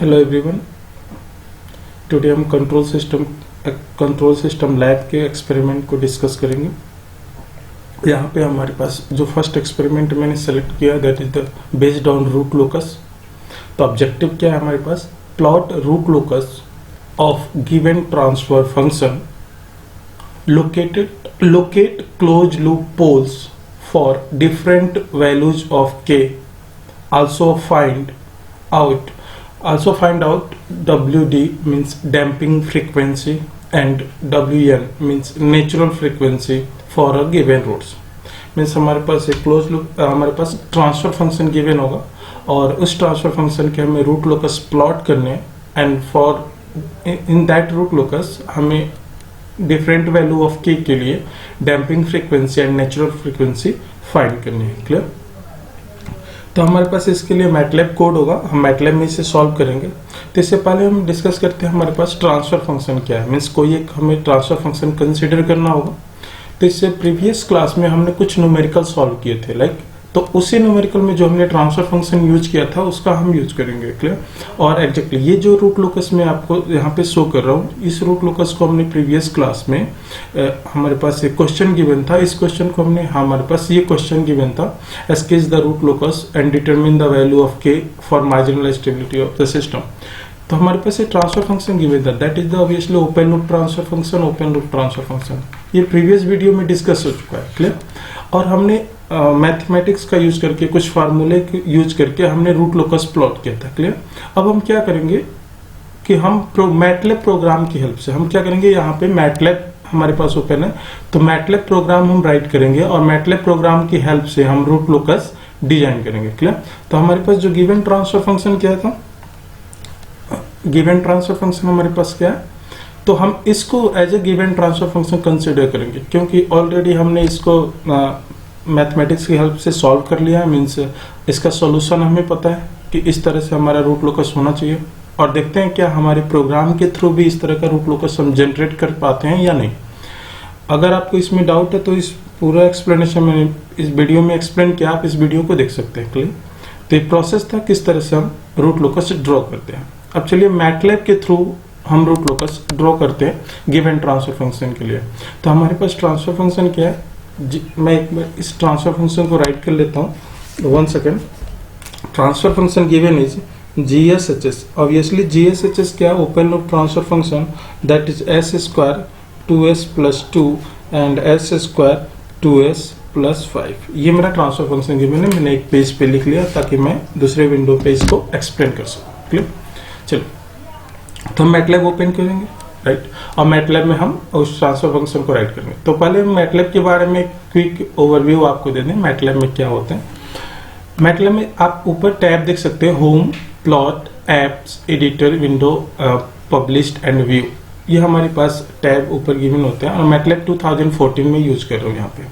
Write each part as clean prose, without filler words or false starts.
Hello everyone, today हम control system lab के experiment को डिस्कस करेंगे। यहाँ पे हमारे पास जो फर्स्ट एक्सपेरिमेंट मैंने सेलेक्ट किया that is the based on root locus. तो ऑब्जेक्टिव क्या है हमारे पास? Plot root locus of given transfer function, locate closed loop poles for different values of k, also find out WD means damping frequency and WN means natural frequency for a given roots। Means हमारे पास एक close loop, हमारे पास transfer function given होगा और उस transfer function के हमें root locus plot करने हैं and for in that root locus हमें डिफरेंट वैल्यू ऑफ के लिए damping frequency and natural frequency find करनी है। क्लियर? तो हमारे पास इसके लिए मैटलैब कोड होगा, हम मैटलैब में इसे सॉल्व करेंगे। तो इससे पहले हम डिस्कस करते हैं हमारे पास ट्रांसफर फंक्शन क्या है। मीन्स कोई एक हमें ट्रांसफर फंक्शन कंसीडर करना होगा। तो इससे प्रीवियस क्लास में हमने कुछ न्यूमेरिकल सॉल्व किए थे तो उसी न्यूमेरिकल में जो हमने ट्रांसफर फंक्शन यूज किया था उसका हम यूज करेंगे। क्लियर? और एग्जैक्टली ये जो रूट लोकस मैं आपको यहाँ पे शो कर रहा हूँ, इस रूट लोकस को हमने प्रीवियस क्लास में हमारे पास एक क्वेश्चन गिवन था। इस क्वेश्चन को हमने हमारे पास ये क्वेश्चन गिवन था, sketch the root locus and determine the value of K for marginal stability of the system. तो हमारे पास ये ट्रांसफर फंक्शन गिवन था, that is the obviously open loop transfer function. Open loop transfer function ये previous video में discuss हो चुका है। क्लियर? और हमने मैथमेटिक्स का यूज करके कुछ फार्मूले यूज करके हमने रूट लोकस प्लॉट किया था। क्लियर? अब हम क्या करेंगे कि हम मैटलैब प्रोग्राम की हेल्प से हम क्या करेंगे, यहाँ पे मैटलैब हमारे पास ओपन है तो मैटलैब प्रोग्राम हम राइट करेंगे और मैटलैब प्रोग्राम की हेल्प से हम रूट लोकस डिजाइन करेंगे। क्लियर? तो हमारे पास जो गिवन ट्रांसफर फंक्शन क्या था, गिवन ट्रांसफर फंक्शन हमारे पास क्या है, तो हम इसको as a given transfer function consider करेंगे क्योंकि ऑलरेडी हमने इसको मैथमेटिक्स की हेल्प से सॉल्व कर लिया है। मीन्स इसका सॉल्यूशन हमें पता है कि इस तरह से हमारा रूट लोकस होना चाहिए और देखते हैं क्या हमारे प्रोग्राम के थ्रू भी इस तरह का रूट लोकस हम जनरेट कर पाते हैं या नहीं। अगर आपको इसमें डाउट है तो इस पूरा एक्सप्लेनेशन मैंने इस वीडियो में एक्सप्लेन किया, आप इस वीडियो को देख सकते हैं। क्लियर? तो ये प्रोसेस था किस तरह से हम रूट लोकस ड्रॉ करते हैं। अब चलिए मैटलैब के थ्रू हम रूट लोकस ड्रॉ करते हैं गिवन ट्रांसफर फंक्शन के लिए। तो हमारे पास ट्रांसफर फंक्शन क्या है, मैं एक बार इस ट्रांसफर फंक्शन को राइट कर लेता हूँ। 1 second. Transfer function given is GSHS। Obviously GSHS क्या? Open loop transfer function that is S square 2S plus 2 and S square 2S plus 5। ये मेरा ट्रांसफर फंक्शन गिवन है, मैंने एक पेज पे लिख लिया ताकि मैं दूसरे विंडो पे इसको एक्सप्लेन कर सकूँ। क्लियर? चलो तो हम मैटलैब ओपन करेंगे, राइट? और मैटलैब में हम उस ट्रांसफर फंक्शन को राइट करेंगे। तो पहले हम मैटलैब के बारे में क्विक ओवरव्यू आपको दे दें मैटलैब में क्या होता है। मैटलैब में आप ऊपर टैब देख सकते हैं, home, plot, apps, editor, window, published and view. ये हमारे पास टैब ऊपर गिवन होते हैं और मैटलैब 2014 में यूज कर रहा हूँ यहाँ पे।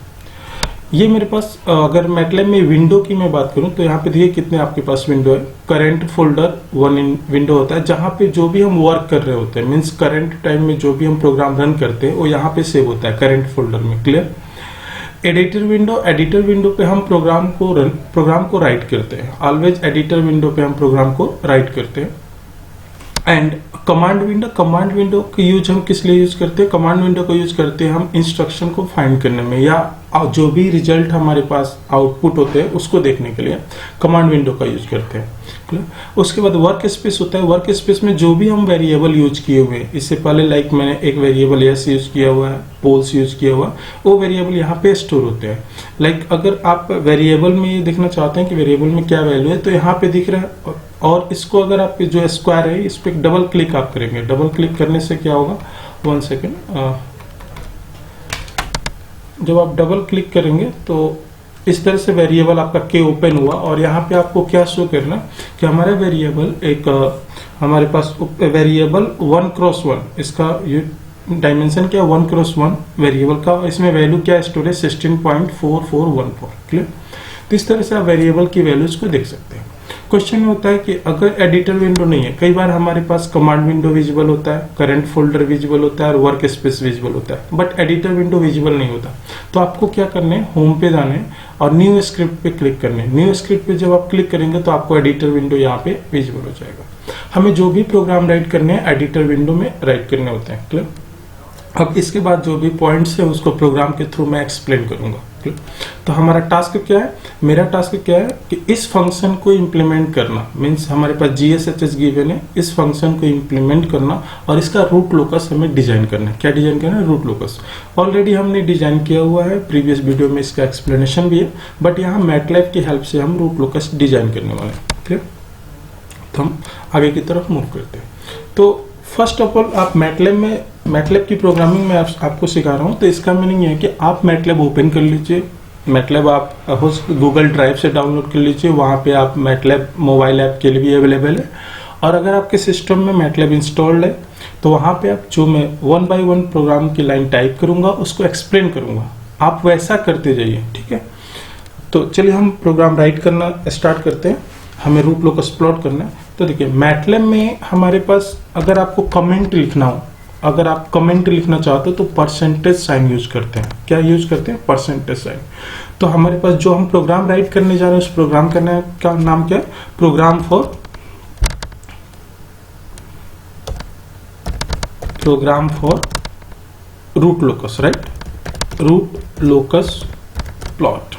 ये मेरे पास अगर मैटलैब में विंडो की मैं बात करूं तो यहाँ पे देखिए कितने आपके पास विंडो है। करंट फोल्डर 1 इन विंडो होता है जहाँ पे जो भी हम वर्क कर रहे होते हैं, मीन्स करंट टाइम में जो भी हम प्रोग्राम रन करते हैं वो यहाँ पे सेव होता है करंट फोल्डर में। क्लियर? एडिटर विंडो पे हम प्रोग्राम को राइट करते हैं। ऑलवेज एडिटर विंडो पे हम प्रोग्राम को राइट करते हैं। एंड कमांड विंडो का यूज हम किस लिए यूज करते हैं? कमांड विंडो को यूज करते हैं हम इंस्ट्रक्शन को फाइंड करने में या जो भी रिजल्ट हमारे पास आउटपुट होते हैं उसको देखने के लिए कमांड विंडो का यूज करते हैं। उसके बाद वर्क स्पेस होता है। वर्क स्पेस में जो भी हम वेरिएबल यूज किए हुए हैं, इससे पहले लाइक मैंने एक वेरिएबल एस यूज किया हुआ है, पोल्स यूज किया हुआ, वो वेरिएबल यहाँ पे स्टोर होते हैं। लाइक अगर आप वेरिएबल में ये देखना चाहते हैं कि वेरिएबल में क्या वैल्यू है तो यहाँ पे दिख रहा है। और इसको अगर आप जो स्क्वायर है इस पर डबल क्लिक आप करेंगे, डबल क्लिक करने से क्या होगा, 1 सेकेंड, जब आप डबल क्लिक करेंगे तो इस तरह से वेरिएबल आपका के ओपन हुआ और यहाँ पे आपको क्या शो करना कि हमारा वेरिएबल एक हमारे पास वेरिएबल 1x1, इसका डायमेंशन क्या है 1x1 वेरिएबल का, इसमें वैल्यू क्या स्टोर है 16.4414। क्लियर? तो इस तरह से आप वेरिएबल की वैल्यूज को देख सकते हैं। क्वेश्चन होता है कि अगर एडिटर विंडो नहीं है, कई बार हमारे पास कमांड विंडो विजिबल होता है, करंट फोल्डर विजिबल होता है और वर्क स्पेस विजिबल होता है, बट एडिटर विंडो विजिबल नहीं होता। तो आपको क्या करना है, होम पे जाना है और न्यू स्क्रिप्ट पे क्लिक करना है। न्यू स्क्रिप्ट पे जब आप क्लिक करेंगे तो आपको एडिटर विंडो यहाँ पे विजिबल हो जाएगा। हमें जो भी प्रोग्राम राइट करने हैं एडिटर विंडो में राइट करने होते हैं। क्लियर। अब इसके बाद जो भी पॉइंट्स है उसको प्रोग्राम के थ्रू मैं एक्सप्लेन करूंगा। तो हमारा टास्क क्या है, मेरा टास्क क्या है कि इस फंक्शन को इंप्लीमेंट करना, मींस हमारे पास GSHS गिवन है, इस फंक्शन को इंप्लीमेंट करना और इसका रूट लोकस हमें डिजाइन करना है। क्या डिजाइन करना है, रूट लोकस। ऑलरेडी हमने डिजाइन किया हुआ है, प्रीवियस वीडियो में इसका एक्सप्लेनेशन भी है, बट यहाँ मैटलैब की हेल्प से हम रूट लोकस डिजाइन करने वाले हैं। ठीक, तो हम आगे की तरफ मूव करते हैं। तो फर्स्ट ऑफ ऑल आप मैटलैब की प्रोग्रामिंग में आपको सिखा रहा हूँ। तो इसका मीनिंग ये है कि आप मैटलैब ओपन कर लीजिए, मैटलैब आप गूगल ड्राइव से डाउनलोड कर लीजिए, वहाँ पे आप मैटलैब मोबाइल ऐप के लिए भी अवेलेबल है। और अगर आपके सिस्टम में मैटलैब इंस्टॉल्ड है तो वहाँ पे आप जो मैं 1 by 1 प्रोग्राम की लाइन टाइप करूँगा उसको एक्सप्लेन करूँगा, आप वैसा करते जाइए। ठीक है, तो चलिए हम प्रोग्राम राइट करना स्टार्ट करते हैं। हमें रूट लोकस प्लॉट करना है। तो देखिए मैटलैब में हमारे पास अगर आपको कमेंट लिखना हो, अगर आप कमेंट लिखना चाहते हो तो परसेंटेज साइन यूज करते हैं। क्या यूज करते हैं, परसेंटेज साइन। तो हमारे पास जो हम प्रोग्राम राइट करने जा रहे हैं उस प्रोग्राम का नाम क्या है, program for root locus, right, root locus plot.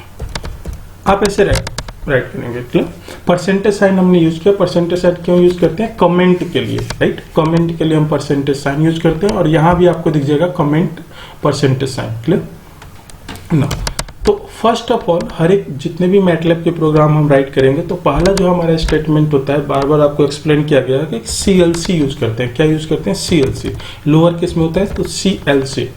आप ऐसे राइट करेंगे। क्लियर। परसेंटेज साइन हमने यूज किया। परसेंटेज साइन क्यों यूज करते हैं, कमेंट के लिए, राइट, कमेंट के लिए हम परसेंटेज साइन यूज करते हैं। और यहां भी आपको दिख जाएगा कमेंट परसेंटेज साइन। क्लियर ना। तो फर्स्ट ऑफ ऑल हर एक जितने भी मैटलैब के प्रोग्राम हम राइट करेंगे तो पहला जो हमारा स्टेटमेंट होता है, बार बार आपको एक्सप्लेन किया गया है कि CLC यूज करते हैं। क्या यूज करते हैं, CLC। लोअर केस में होता है तो CLC।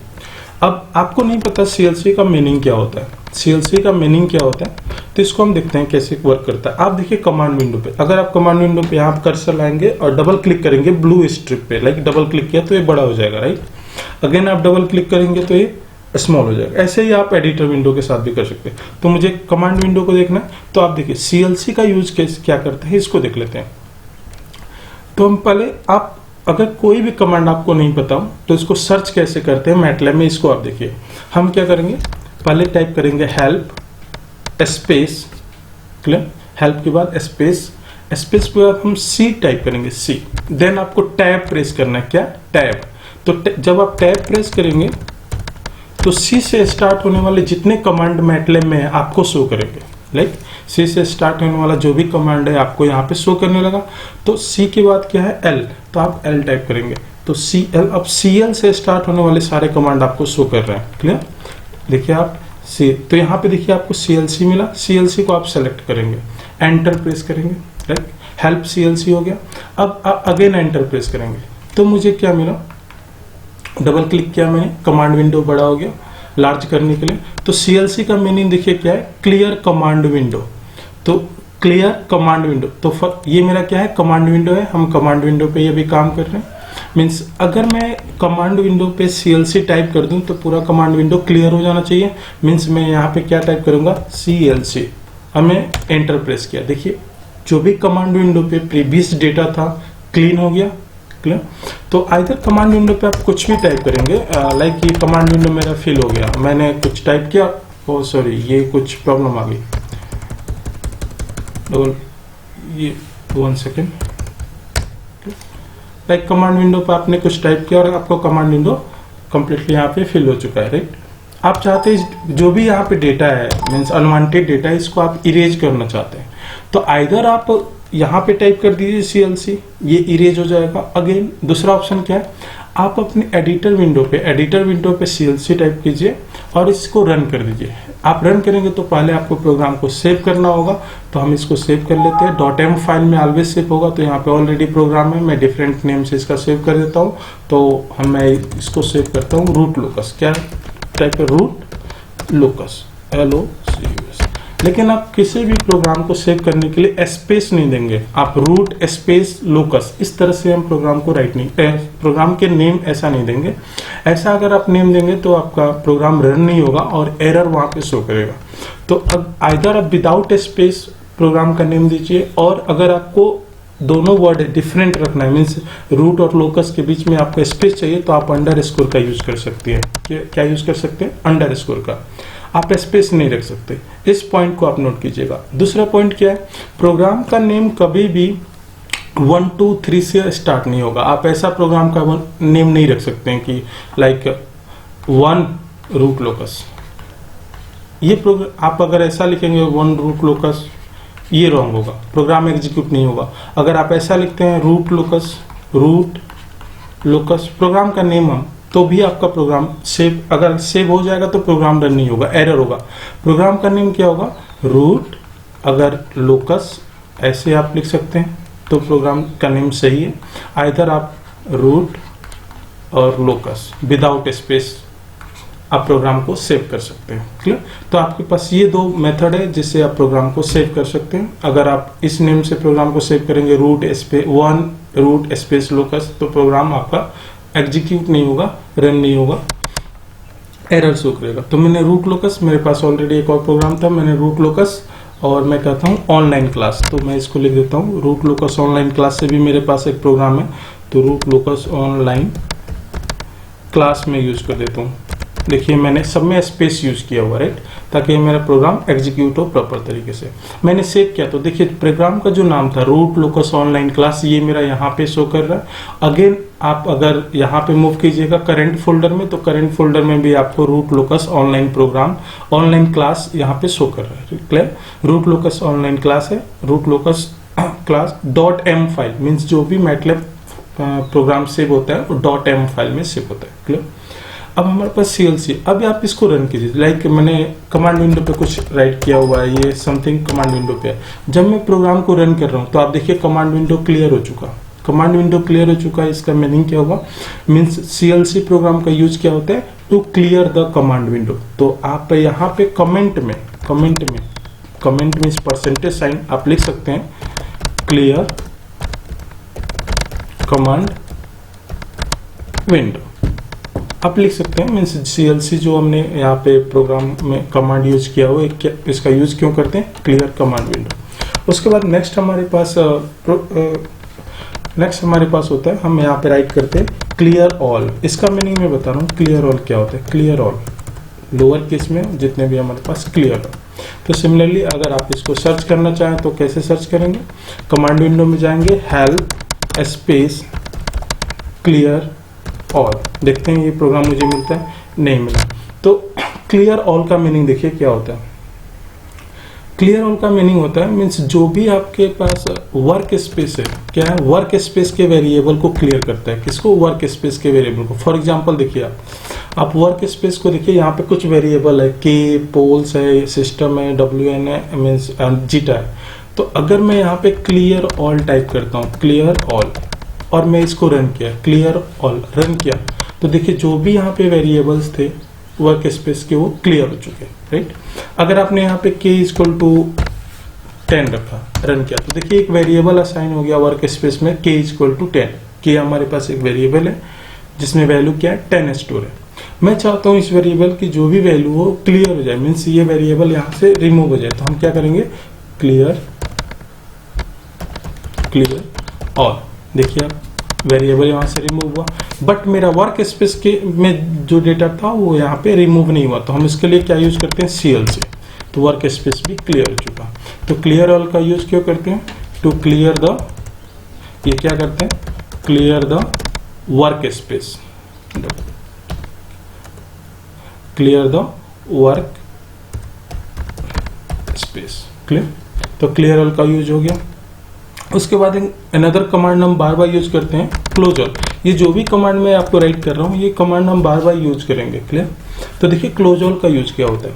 अब आपको नहीं पता CLC का मीनिंग क्या होता है। CLC का मीनिंग क्या होता है तो इसको हम देखते हैं कैसे वर्क करता है। आप देखिए कमांड विंडो पे, अगर आप कमांड विंडो पे यहाँ कर्सर लाएंगे और डबल क्लिक करेंगे ब्लू स्ट्रिप पे, लाइक डबल क्लिक किया तो ये बड़ा हो जाएगा, राइट। अगेन आप डबल क्लिक करेंगे तो ये स्मॉल हो जाएगा। ऐसे ही आप एडिटर विंडो के साथ भी कर सकते हैं। तो मुझे कमांड विंडो को देखना है तो आप देखिए CLC का यूज क्या करते हैं, इसको देख लेते हैं। तो हम पहले आप अगर कोई भी कमांड आपको नहीं पता हो तो इसको सर्च कैसे करते हैं मैटलैब में, इसको आप देखिए। हम क्या करेंगे, पहले टाइप करेंगे हेल्प स्पेस, क्लियर, हेल्प के बाद स्पेस, स्पेस के बाद हम C टाइप करेंगे, C। देन आपको टैब प्रेस करना है। क्या, टैब। तो जब आप टैब प्रेस करेंगे तो C से स्टार्ट होने वाले जितने कमांड मैटलैब में है आपको शो करेंगे। लाइक C से स्टार्ट होने वाला जो भी कमांड है आपको यहाँ पे शो करने लगा। तो C के बाद क्या है, L, तो आप L टाइप करेंगे तो CL। अब CL से स्टार्ट होने वाले सारे कमांड आपको शो कर रहे हैं। क्लियर। देखिए आप C, तो यहाँ पे देखिए आपको CLC मिला। CLC को आप सेलेक्ट करेंगे, एंटर प्रेस करेंगे, राइट, हेल्प CLC हो गया। अब आप अगेन एंटर प्रेस करेंगे तो मुझे क्या मिला, डबल क्लिक किया मैंने, कमांड विंडो बड़ा हो गया लार्ज करने के लिए। तो CLC का मीनिंग देखिए क्या है, क्लियर कमांड विंडो। तो क्लियर कमांड विंडो, तो ये मेरा क्या है, कमांड विंडो है। हम कमांड विंडो पे ये भी काम कर रहे हैं। मीन्स अगर मैं कमांड विंडो पे CLC टाइप कर दूं तो पूरा कमांड विंडो क्लियर हो जाना चाहिए। मीन्स मैं यहाँ पे क्या टाइप करूंगा, CLC। हमें एंटर प्रेस किया, देखिए जो भी कमांड विंडो पे प्रीवियस डेटा था क्लीन हो गया। क्लियर। तो आइदर कमांड विंडो पे आप कुछ भी टाइप करेंगे, लाइक ये कमांड विंडो मेरा फिल हो गया, मैंने कुछ टाइप किया, ओ सॉरी ये कुछ प्रॉब्लम आ गई, ये 1 सेकेंड। लाइक कमांड विंडो पे आपने कुछ टाइप किया और आपको कमांड विंडो कंप्लीटली यहाँ पे फिल हो चुका है, राइट। आप चाहते हैं जो भी यहाँ पे डेटा है, मीन्स अनवांटेड डेटा है, इसको आप इरेज करना चाहते हैं तो आइदर आप यहाँ पे टाइप कर दीजिए CLC, ये इरेज हो जाएगा। अगेन दूसरा ऑप्शन क्या है, आप अपने एडिटर विंडो पे CLC टाइप कीजिए और इसको रन कर दीजिए। आप रन करेंगे तो पहले आपको प्रोग्राम को सेव करना होगा, तो हम इसको सेव कर लेते हैं। .m फाइल में ऑलवेज सेव होगा, तो यहाँ पे ऑलरेडी प्रोग्राम है, मैं डिफरेंट नेम से इसका सेव कर देता हूँ। तो मैं इसको सेव करता हूँ रूट लोकस। क्या टाइप है, रूट लोकस, LOCUS। लेकिन आप किसी भी प्रोग्राम को सेव करने के लिए स्पेस नहीं देंगे, आप रूट स्पेस लोकस, इस तरह से हम प्रोग्राम को राइट नहीं, प्रोग्राम के नेम ऐसा नहीं देंगे। ऐसा अगर आप नेम देंगे तो आपका प्रोग्राम रन नहीं होगा और एरर वहां पे शो करेगा। तो अब आइदर आप विदाउट स्पेस प्रोग्राम का नेम दीजिए। और अगर आपको दोनों वर्ड डिफरेंट रखना है, मीन्स रूट और लोकस के बीच में आपको स्पेस चाहिए, तो आप अंडर स्कोर का यूज कर सकते हैं। क्या यूज कर सकते हैं? अंडर स्कोर का। आप स्पेस नहीं रख सकते। इस पॉइंट को आप नोट कीजिएगा। दूसरा पॉइंट क्या है, प्रोग्राम का नेम कभी भी 1 2 3 से स्टार्ट नहीं होगा। आप ऐसा प्रोग्राम का नेम नहीं रख सकते हैं कि लाइक 1 रूट लोकस। ये प्रोग्राम आप अगर ऐसा लिखेंगे 1 रूट लोकस, ये रॉन्ग होगा, प्रोग्राम एग्जीक्यूट नहीं होगा। अगर आप ऐसा लिखते हैं रूट लोकस प्रोग्राम का नेम हम, तो भी आपका प्रोग्राम सेव, अगर सेव हो जाएगा तो प्रोग्राम रन नहीं होगा, एरर होगा। प्रोग्राम का नेम क्या होगा? रूट, अगर लोकस ऐसे आप लिख सकते हैं तो प्रोग्राम का नेम सही है। आइदर आप रूट और लोकस विदाउट स्पेस आप प्रोग्राम को सेव कर सकते हैं। क्लियर? तो आपके पास ये दो मेथड है जिससे आप प्रोग्राम को सेव कर सकते हैं। अगर आप इस नेम से प्रोग्राम को सेव करेंगे रूट स्पेस लोकस, तो प्रोग्राम आपका एग्जीक्यूट नहीं होगा, रन नहीं होगा, एरर शो करेगा। तो मैंने रूट लोकस, मेरे पास ऑलरेडी एक और प्रोग्राम था, मैंने रूट लोकस और मैं कहता हूँ ऑनलाइन क्लास, तो मैं इसको लिख देता हूँ रूट लोकस ऑनलाइन क्लास से भी मेरे पास एक प्रोग्राम है, तो रूट लोकस ऑनलाइन क्लास में यूज कर देता हूँ। देखिए मैंने सब में स्पेस यूज किया हुआ, राइट, ताकि मेरा प्रोग्राम एग्जीक्यूट हो प्रॉपर तरीके से। मैंने सेव किया तो देखिए प्रोग्राम का जो नाम था रूट लोकस ऑनलाइन क्लास, ये मेरा यहाँ पे शो कर रहा है। अगेन आप अगर यहाँ पे मूव कीजिएगा करंट फोल्डर में, तो करंट फोल्डर में भी आपको root locus online program online class यहाँ पे शो कर रहा है। Clear? Root locus online class है, root locus class .m file, means जो भी मैटलैब प्रोग्राम सेव होता है वो .m फाइल में सेव होता है। क्लियर? अब हमारे पास CLC, अब आप इसको रन कीजिए। लाइक मैंने कमांड विंडो पे कुछ राइट किया हुआ है, ये समथिंग कमांड विंडो पे है। जब मैं प्रोग्राम को रन कर रहा हूँ तो आप देखिए कमांड विंडो क्लियर हो चुका, कमांड विंडो क्लियर हो चुका है। इसका मीनिंग क्या होगा? मीन्स CLC प्रोग्राम का यूज क्या होता है? To clear the command window. तो आप यहाँ पे कमेंट में परसेंटेज साइन आप लिख सकते हैं क्लियर कमांड विंडो, आप लिख सकते हैं। मीन्स CLC जो हमने यहाँ पे प्रोग्राम में कमांड यूज किया हुआ है, इसका यूज क्यों करते हैं? Clear command window. उसके बाद नेक्स्ट हमारे पास होता है, हम यहाँ पे राइट करते हैं क्लियर ऑल। इसका मीनिंग मैं बता रहा हूँ, क्लियर ऑल क्या होता है? क्लियर ऑल लोअर केस में जितने भी हमारे पास क्लियर हो। तो सिमिलरली अगर आप इसको सर्च करना चाहें तो कैसे सर्च करेंगे? कमांड विंडो में जाएंगे, हेल्प स्पेस क्लियर ऑल, देखते हैं ये प्रोग्राम मुझे मिलता है, नहीं मिला। तो क्लियर ऑल का मीनिंग देखिए क्या होता है। क्लियर ऑल का मीनिंग होता है मीन्स जो भी आपके पास वर्क स्पेस है, क्या है? वर्क स्पेस के वेरिएबल को क्लियर करता है। किसको? वर्क स्पेस के वेरिएबल को। फॉर एग्जांपल देखिए आप वर्क स्पेस को देखिए, यहाँ पे कुछ वेरिएबल है, के, पोल्स है, सिस्टम है, WN है, मीन्स जीटा है। तो अगर मैं यहाँ पे क्लियर ऑल टाइप करता हूँ, क्लियर ऑल, और मैं इसको रन किया, क्लियर ऑल रन किया, तो देखिए जो भी यहाँ पे वेरिएबल्स थे वर्क स्पेस के वो क्लियर हो चुके हैं, राइट। अगर आपने यहाँ पे k इक्वल टू 10 रखा, रन किया, तो देखिए एक वेरिएबल असाइन हो गया वर्क स्पेस में k इक्वल टू 10। k हमारे पास एक वेरिएबल है जिसमें वैल्यू क्या है? 10 स्टोर है। मैं चाहता हूँ इस वेरिएबल की जो भी वैल्यू हो क्लियर हो जाए, मीन्स ये वेरिएबल यहाँ से रिमूव हो जाए। तो हम क्या करेंगे? क्लियर ऑल, देखिए आप वेरिएबल यहाँ से रिमूव हुआ, बट मेरा वर्क स्पेस के में जो डेटा था वो यहाँ पे रिमूव नहीं हुआ। तो हम इसके लिए क्या यूज करते हैं? CLC। तो वर्क स्पेस भी क्लियर हो चुका। तो क्लियर ऑल का यूज क्यों करते हैं? टू क्लियर द, ये क्या करते हैं? Clear the work space, clear the work space. Clear? तो क्लियर ऑल का यूज हो गया। उसके बाद अनदर कमांड हम बार बार यूज करते हैं, क्लोज ऑल। ये जो भी कमांड मैं आपको राइट कर रहा हूँ, ये कमांड हम बार बार यूज करेंगे। क्लियर? तो देखिए क्लोज ऑल का यूज क्या होता है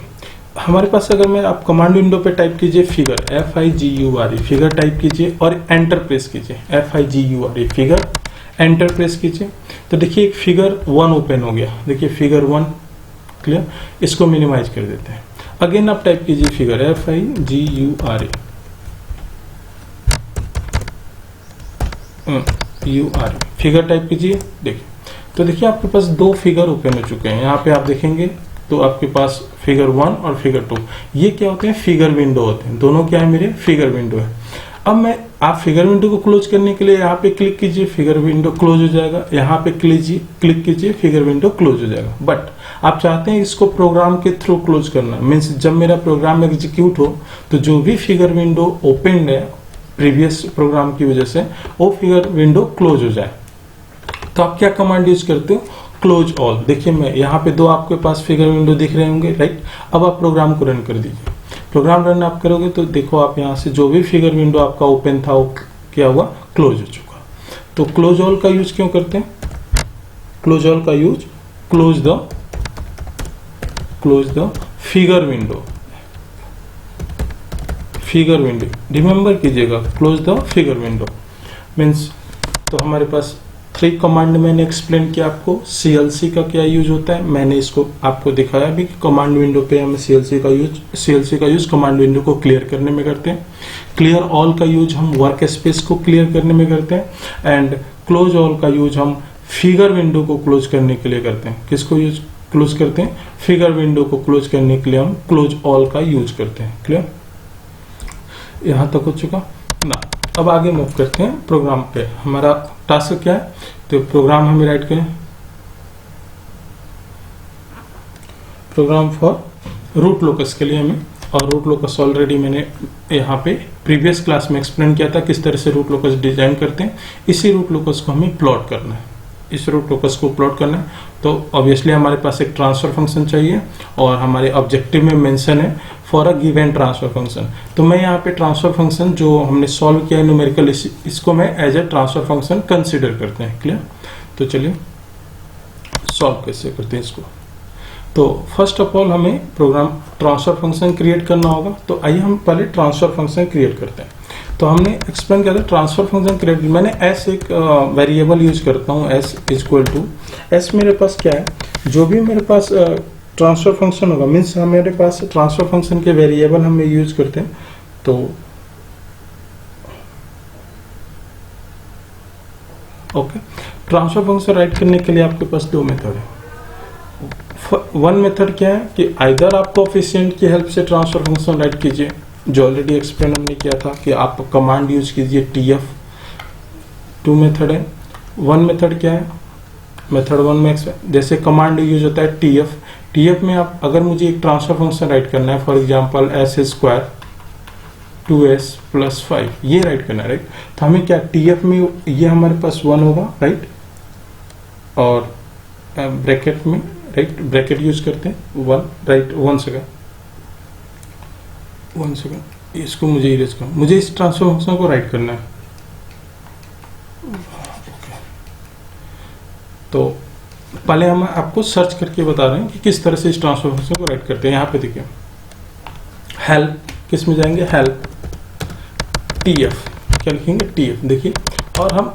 हमारे पास। अगर मैं आप कमांड विंडो पे टाइप कीजिए फिगर, FIGURE, फिगर टाइप कीजिए और एंटर प्रेस कीजिए, FIGURE, फिगर, एंटर प्रेस कीजिए, तो देखिए एक फिगर 1 ओपन हो गया। देखिए फिगर 1। क्लियर? इसको मिनिमाइज कर देते हैं। अगेन आप टाइप कीजिए फिगर, FIGURE, फिगर टाइप कीजिए। देखिए तो देखिए आपके पास 2 फिगर ओपन हो चुके हैं। यहाँ पे आप देखेंगे तो आपके पास फिगर 1 और फिगर 2 ये क्या होते हैं, फिगर विंडो होते हैं। दोनों क्या है मेरे, फिगर विंडो है। अब आप फिगर विंडो को क्लोज करने के लिए यहाँ पे क्लिक कीजिए, फिगर विंडो क्लोज हो जाएगा। यहाँ पे क्लिक कीजिए, फिगर विंडो क्लोज हो जाएगा। बट आप चाहते हैं इसको प्रोग्राम के थ्रू क्लोज करना, मीन्स जब मेरा प्रोग्राम एग्जीक्यूट हो तो जो भी फिगर विंडो ओपन है प्रीवियस प्रोग्राम की वजह से, वो फिगर विंडो क्लोज हो जाए। तो आप क्या कमांड यूज करते हो, क्लोज ऑल। देखिए मैं यहाँ पे 2 आपके पास फिगर विंडो दिख रहे होंगे, राइट। अब आप प्रोग्राम को रन कर दीजिए। प्रोग्राम रन आप करोगे तो देखो आप यहाँ से जो भी फिगर विंडो आपका ओपन था वो क्या हुआ, क्लोज हो चुका। तो क्लोज ऑल का यूज क्यों करते हैं, क्लोज ऑल का use close the figure window, remember कीजिएगा, close the figure window means. तो हमारे पास 3 कमांड मैंने एक्सप्लेन किया आपको। CLC का क्या यूज होता है, मैंने इसको आपको दिखाया भी कि कमांड विंडो पे हम CLC का यूज कमांड विंडो को क्लियर करने में करते हैं। क्लियर ऑल का यूज हम वर्क स्पेस को क्लियर करने में करते हैं। एंड क्लोज ऑल का यूज हम फिगर विंडो को क्लोज करने के लिए करते हैं। किसको यूज क्लोज करते हैं, फिगर विंडो को क्लोज करने के लिए हम क्लोज ऑल का यूज करते हैं। क्लियर, यहां तक हो चुका ना। अब आगे मूव करते हैं प्रोग्राम पे। हमारा टास्क क्या है, तो प्रोग्राम हमें राइट करें, प्रोग्राम फॉर रूट लोकस के लिए हमें, और रूट लोकस ऑलरेडी मैंने यहाँ पे प्रीवियस क्लास में एक्सप्लेन किया था किस तरह से रूट लोकस डिजाइन करते हैं। इसी रूट लोकस को हमें प्लॉट करना है, इस रूट लोकस को प्लॉट करना है। तो ऑब्वियसली हमारे पास एक ट्रांसफर फंक्शन चाहिए और हमारे ऑब्जेक्टिव में मेंशन है for a given transfer function. तो मैं यहाँ पे ट्रांसफर फंक्शन जो हमने सॉल्व किया है न्यूमेरिकल, इसको मैं as a transfer function consider करते हैं। क्लियर, तो चलिए सॉल्व कैसे करते हैं इसको। तो फर्स्ट ऑफ ऑल हमें प्रोग्राम ट्रांसफर फंक्शन क्रिएट करना होगा। तो आइए हम पहले ट्रांसफर फंक्शन क्रिएट करते हैं। तो हमने एक्सप्लेन किया था ट्रांसफर फंक्शन क्रिएट, मैंने एस एक वेरिएबल यूज करता हूँ, एस इक्वल टू एस। मेरे पास क्या है, जो भी मेरे पास ट्रांसफर फंक्शन होगा, मीन्स हमारे पास ट्रांसफर फंक्शन के वेरिएबल हम यूज करते हैं। तो ओके, ट्रांसफर फंक्शन राइट करने के लिए आपके पास 2 मेथड है। वन मेथड क्या है कि आइदर आप कोएफिशिएंट की हेल्प से ट्रांसफर फंक्शन राइट कीजिए, जो ऑलरेडी एक्सप्लेन हमने किया था कि आप कमांड यूज कीजिए TF। 2 मेथड है। वन मेथड क्या है, मेथड 1 में जैसे कमांड यूज होता है TF में आप अगर मुझे एक ट्रांसफर फंक्शन राइट करना है, फॉर एग्जांपल s² 2s + 5 ये राइट करना है, राइट। तो हमें क्या TF में ये हमारे पास 1 होगा, राइट, और ब्रैकेट में, राइट, ब्रैकेट यूज करते हैं 1, राइट। 1 सेकंड, इसको मुझे इरेज करना, मुझे इस ट्रांसफर फंक्शन को राइट करना है। ओके, तो पहले हम आपको सर्च करके बता रहे हैं कि किस तरह से इस ट्रांसफर फंक्शन को राइट करते हैं। यहाँ पे देखिए हेल्प, किस में जाएंगे, हेल्प TF, क्या लिखेंगे TF, देखिए, और हम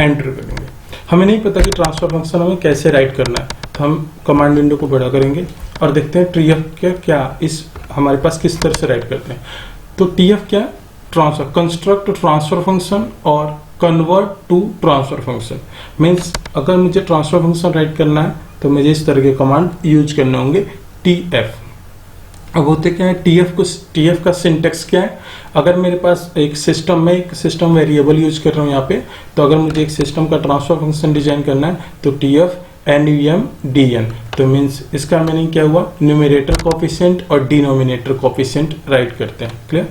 एंटर करेंगे। हमें नहीं पता कि ट्रांसफर फंक्शन हमें कैसे राइट करना है, तो हम कमांड विंडो को बड़ा करेंगे और देखते हैं TF क्या इस हमारे पास किस तरह से राइट करते हैं। तो TF क्या, ट्रांसफर, कंस्ट्रक्ट ट्रांसफर फंक्शन और convert to transfer function. Means अगर मुझे ट्रांसफर फंक्शन राइट करना है तो मुझे इस तरह के कमांड यूज करने होंगे TF। अब होते क्या है, TF का सिंटेक्स क्या है, अगर मेरे पास एक सिस्टम में एक सिस्टम वेरिएबल यूज कर रहा हूँ यहाँ पे, तो अगर मुझे एक सिस्टम का ट्रांसफर फंक्शन डिजाइन करना है तो TF NUMDN। तो मीन्स इसका मीनिंग क्या हुआ, न्यूमरेटर कोएफिशिएंट और डिनोमिनेटर कोएफिशिएंट राइट करते हैं। क्लियर,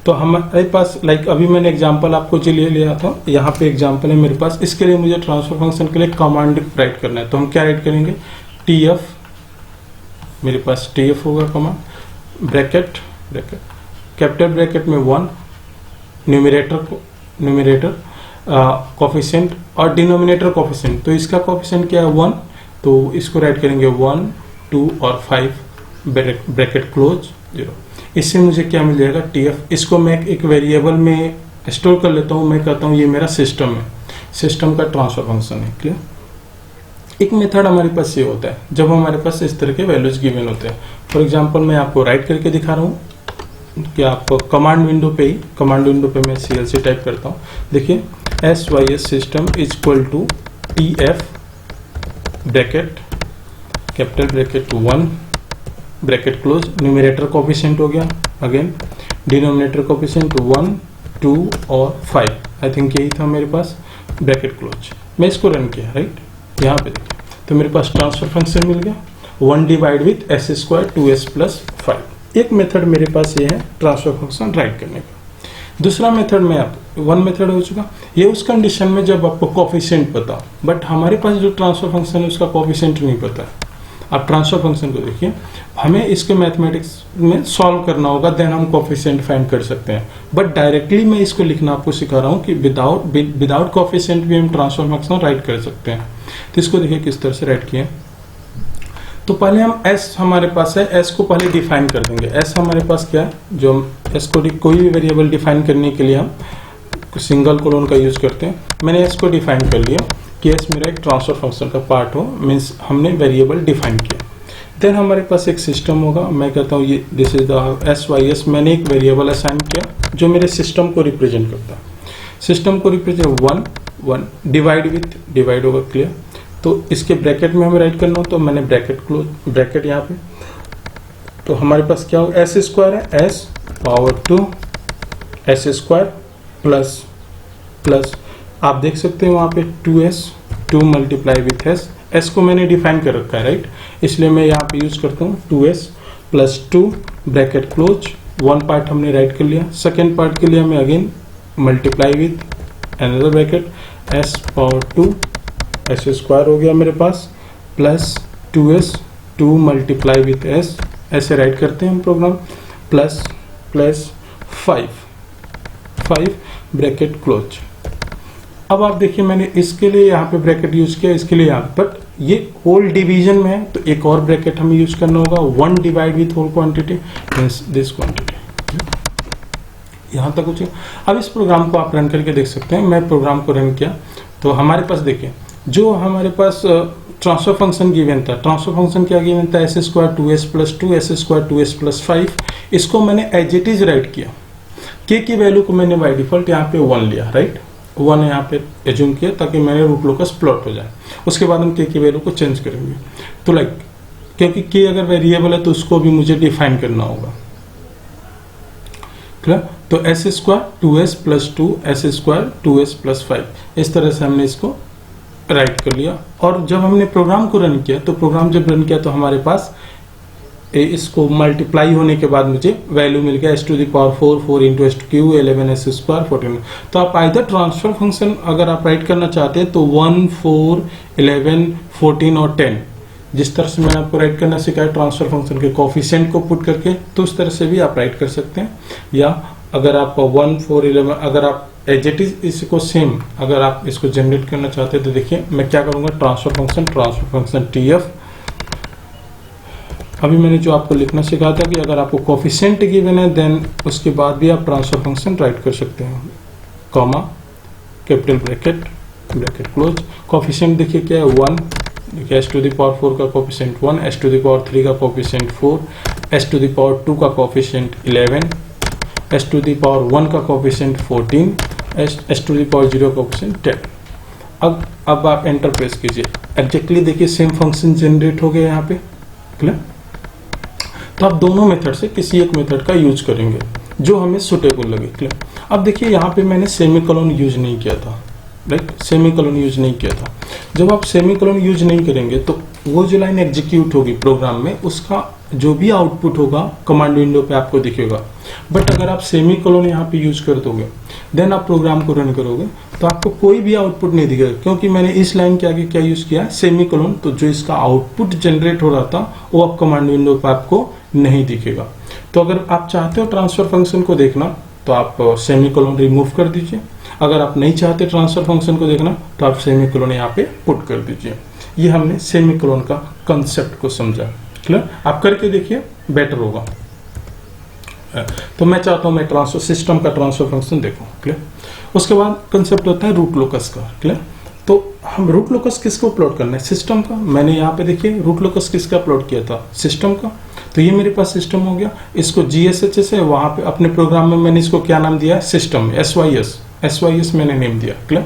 तो हमारे पास लाइक अभी मैंने एग्जांपल आपको जो लिया था, यहाँ पे एग्जांपल है मेरे पास। इसके लिए मुझे ट्रांसफर फंक्शन के लिए कमांड राइट करना है, तो हम क्या राइट करेंगे, TF, मेरे पास TF होगा कमांड, ब्रैकेट कैपिटल ब्रैकेट में 1, न्यूमरेटर कोएफिशिएंट और डिनोमिनेटर कोएफिशिएंट। तो इसका कोएफिशिएंट क्या है 1, तो इसको राइट करेंगे 1, 2 और 5, ब्रैकेट क्लोज 0। इससे मुझे क्या मिल जाएगा TF। इसको मैं एक वेरिएबल में स्टोर कर लेता हूँ, मैं कहता हूँ ये मेरा सिस्टम है, सिस्टम का ट्रांसफर फंक्शन है। क्लियर, एक मेथड हमारे पास ये होता है जब हमारे पास इस तरह के वैल्यूज गिवन होते हैं। फॉर एग्जांपल मैं आपको राइट करके दिखा रहा हूँ कि आप कमांड विंडो पे मैं CLC टाइप करता हूँ। देखिए SYS system equal to TF, bracket capital bracket 1, bracket close, numerator coefficient हो गया, अगेन डिनोमिनेटर कोफिशिएंट 1 2 और 5, आई थिंक यही था मेरे पास, ब्रैकेट क्लोज। मैं इसको रन किया, राइट, यहाँ पे देखिए तो मेरे पास ट्रांसफर फंक्शन मिल गया 1 divide with S square 2s plus 5। एक मेथड मेरे पास ये है ट्रांसफर फंक्शन राइट करने का। दूसरा मेथड में आप वन मेथड हो चुका, ये उस कंडीशन में जब आपको कोफिशिएंट पता, बट हमारे पास जो ट्रांसफर फंक्शन है उसका कोफिशिएंट नहीं पता है। आप ट्रांसफर फंक्शन को देखिए, हमें इसके मैथमेटिक्स में सॉल्व करना होगा, देन हम कोफिशिएंट फाइंड कर सकते हैं। बट डायरेक्टली मैं इसको लिखना आपको सिखा रहा हूँ कि विदाउट कोफिशिएंट भी हम ट्रांसफर फंक्शन राइट कर सकते हैं। तो इसको देखिए किस तरह से राइट किए। तो पहले हम s हमारे पास है, s को पहले डिफाइन कर देंगे। s हमारे पास क्या है, जो s को कोई भी वेरिएबल डिफाइन करने के लिए हम सिंगल कोलोन का यूज करते हैं। मैंने s को डिफाइन कर लिया कि s मेरा एक ट्रांसफर फंक्शन का पार्ट हो, मीन्स हमने वेरिएबल डिफाइन किया। देन हमारे पास एक सिस्टम होगा, मैं कहता हूँ ये दिस इज द SYS, मैंने एक वेरिएबल असाइन किया जो मेरे सिस्टम को रिप्रेजेंट करता है। सिस्टम को रिप्रेजेंट 1 डिवाइड विथ, डिवाइड होगा क्लियर, तो इसके ब्रैकेट में हमें राइट करना हो तो मैंने ब्रैकेट क्लोज, ब्रैकेट यहाँ पे, तो हमारे पास क्या होगा s स्क्वायर है, s power 2 s square plus plus आप देख सकते हैं वहाँ पे 2s 2 मल्टीप्लाई विथ s को मैंने डिफाइन कर रखा है, राइट, इसलिए मैं यहाँ पे यूज करता हूँ 2s plus 2 bracket close. One part हमने राइट कर लिया, सेकेंड पार्ट के लिए हमें again multiply with another bracket s power 2 s square हो गया मेरे पास plus 2s 2 multiply with s, ऐसे राइट करते हैं हम program, plus plus 5 bracket close. अब आप देखिए मैंने इसके लिए यहाँ पे ब्रैकेट यूज किया, इसके लिए यहाँ, बट ये होल डिवीजन में है तो एक और ब्रैकेट हमें यूज करना होगा 1 divide with whole quantity means this quantity. यहाँ तक कुछ। अब इस प्रोग्राम को आप रन करके देख सकते हैं। मैं प्रोग्राम को रन किया तो हमारे पास देखिए जो हमारे पास ट्रांसफर फंक्शन गिवन था, ट्रांसफर फंक्शन क्या गिवन था, s square 2s plus 2 s square 2s plus 5, इसको मैंने एज इट इज राइट किया। k की वैल्यू को मैंने बाय डिफॉल्ट यहाँ पे 1 लिया, राइट, 1 यहाँ पे एज्यूम किया ताकि मैंने रूट लोकस प्लॉट हो जाए। उसके बाद हम k की वैल्यू को चेंज करेंगे, तो लाइक क्योंकि k अगर वेरिएबल है तो उसको भी मुझे डिफाइन करना होगा, क्लियर। तो s square 2s plus 2 s square 2s plus 5, इस तरह से हमने इसको राइट कर लिया। और जब हमने प्रोग्राम को रन किया तो प्रोग्राम जब रन किया तो हमारे पास इसको मल्टीप्लाई होने के बाद मुझे वैल्यू मिल गया s to the power 4 into s cube 11 s square 14। तो आप आइदर ट्रांसफर फंक्शन अगर आप राइट करना चाहते हैं तो 1 4 11 14 और 10, जिस तरह से मैंने आपको राइट करना सिखाया ट्रांसफर फंक्शन के कोफिशिएंट को पुट करके, तो उस तरह से भी आप राइट कर सकते हैं। या अगर आप 1 4 11 अगर आप एज इट इज इसको सेम अगर आप इसको जनरेट करना चाहते हैं तो देखिए मैं क्या करूंगा, ट्रांसफर फंक्शन TF। अभी मैंने जो आपको लिखना सिखाया था कि अगर आपको कोफिशिएंट गिवन है देन उसके बाद भी आप ट्रांसफर फंक्शन राइट कर सकते हैं, comma capital bracket close. Coefficient देखिए क्या है 1, देखिए s टू द पावर 4 का coefficient 1, s to the power 3 का coefficient 4, s to the power 2 का coefficient 11, s to the power 1 का coefficient 14, s to the power 0 का कोफिशिएंट 10। अब आप एंटर प्रेस कीजिए, एग्जैक्टली देखिए सेम फंक्शन जनरेट हो गया यहाँ पे, क्लियर। तो आप दोनों मेथड से किसी एक मेथड का यूज करेंगे जो हमें सुटेबल लगे, क्लियर। अब देखिए यहाँ पे मैंने सेमीकोलन यूज नहीं किया था, राइट, सेमीकोलन यूज नहीं किया था। जब आप सेमीकोलन यूज नहीं करेंगे तो वो जो लाइन एग्जीक्यूट होगी प्रोग्राम में उसका जो भी आउटपुट होगा कमांड विंडो पे आपको दिखेगा। बट अगर आप सेमीकोलन यहाँ पे यूज कर दोगे देन आप प्रोग्राम को रन करोगे तो आपको कोई भी आउटपुट नहीं दिखेगा, क्योंकि मैंने इस लाइन के आगे क्या यूज किया है, सेमीकोलन। तो जो इसका आउटपुट जनरेट हो रहा था वो अब कमांड विंडो पे आपको नहीं दिखेगा। तो अगर आप चाहते हो ट्रांसफर फंक्शन को देखना तो आप सेमीकोलन रिमूव कर दीजिए, अगर आप नहीं चाहते ट्रांसफर फंक्शन को देखना तो आप सेमीकोलन यहाँ पे पुट कर दीजिए। ये हमने सेमीकोलन का कंसेप्ट को समझा, क्लियर। आप करके देखिए बेटर होगा। तो मैं चाहता हूँ मैं ट्रांसफर सिस्टम का ट्रांसफर फंक्शन देखूं, क्लियर। उसके बाद कंसेप्ट होता है रूट लोकस का, क्लियर। तो हम रूट लोकस किसको प्लॉट करना है, सिस्टम का। मैंने यहाँ पे देखिए रूट लोकस किसका प्लॉट किया था, सिस्टम का। तो ये मेरे पास सिस्टम हो गया, इसको GSHS है, वहां पे अपने प्रोग्राम में मैंने इसको क्या नाम दिया, सिस्टम, SYS मैंने नेम दिया, क्लियर।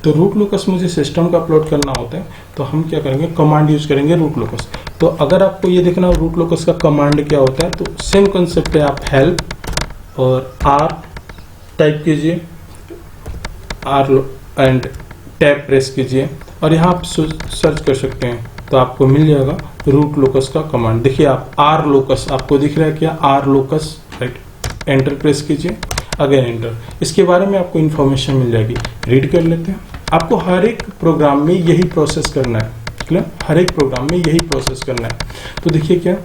तो रूट लोकस मुझे सिस्टम का प्लॉट करना होता है तो हम क्या करेंगे, कमांड यूज करेंगे रूट लोकस। तो अगर आपको ये देखना रूट लोकस का कमांड क्या होता है, तो सेम कंसेप्ट है, आप हेल्प और आर टाइप कीजिए, आर एंड टैब प्रेस कीजिए और यहाँ आप सर्च कर सकते हैं तो आपको मिल जाएगा रूट लोकस का कमांड। देखिए आप आर लोकस आपको दिख रहा है क्या, R locus, right, enter press कीजिए, अगेन एंटर। इसके बारे में आपको इन्फॉर्मेशन मिल जाएगी, रीड कर लेते हैं। आपको हर एक प्रोग्राम में यही प्रोसेस करना है, क्लियर, हर एक प्रोग्राम में यही प्रोसेस करना है। तो देखिए क्या,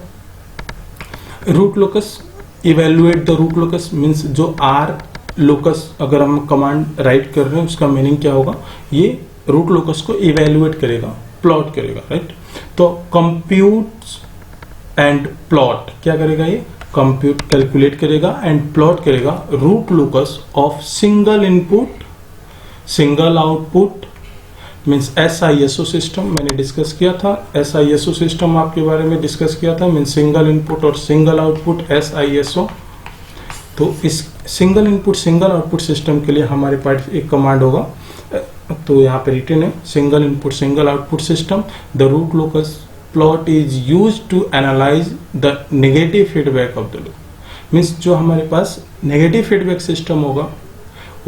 root locus, evaluate the root locus means जो आर लोकस अगर हम कमांड राइट कर रहे हैं उसका मीनिंग क्या होगा, ये रूट लोकस को इवेल्युएट करेगा, प्लॉट करेगा, राइट। तो कंप्यूट एंड प्लॉट क्या करेगा, ये कंप्यूट कैलकुलेट करेगा एंड प्लॉट करेगा root locus of single input single output means SISO system. मैंने डिस्कस किया था SISO सिस्टम आपके बारे में डिस्कस किया था, मीन्स सिंगल इनपुट और सिंगल आउटपुट SISO। तो इस single input single output system के लिए हमारे पास एक कमांड होगा, तो यहाँ पे रिटन है single input single output system, the root locus plot is use to analyze the negative feedback of the loop. Means जो हमारे पास नेगेटिव फीडबैक सिस्टम होगा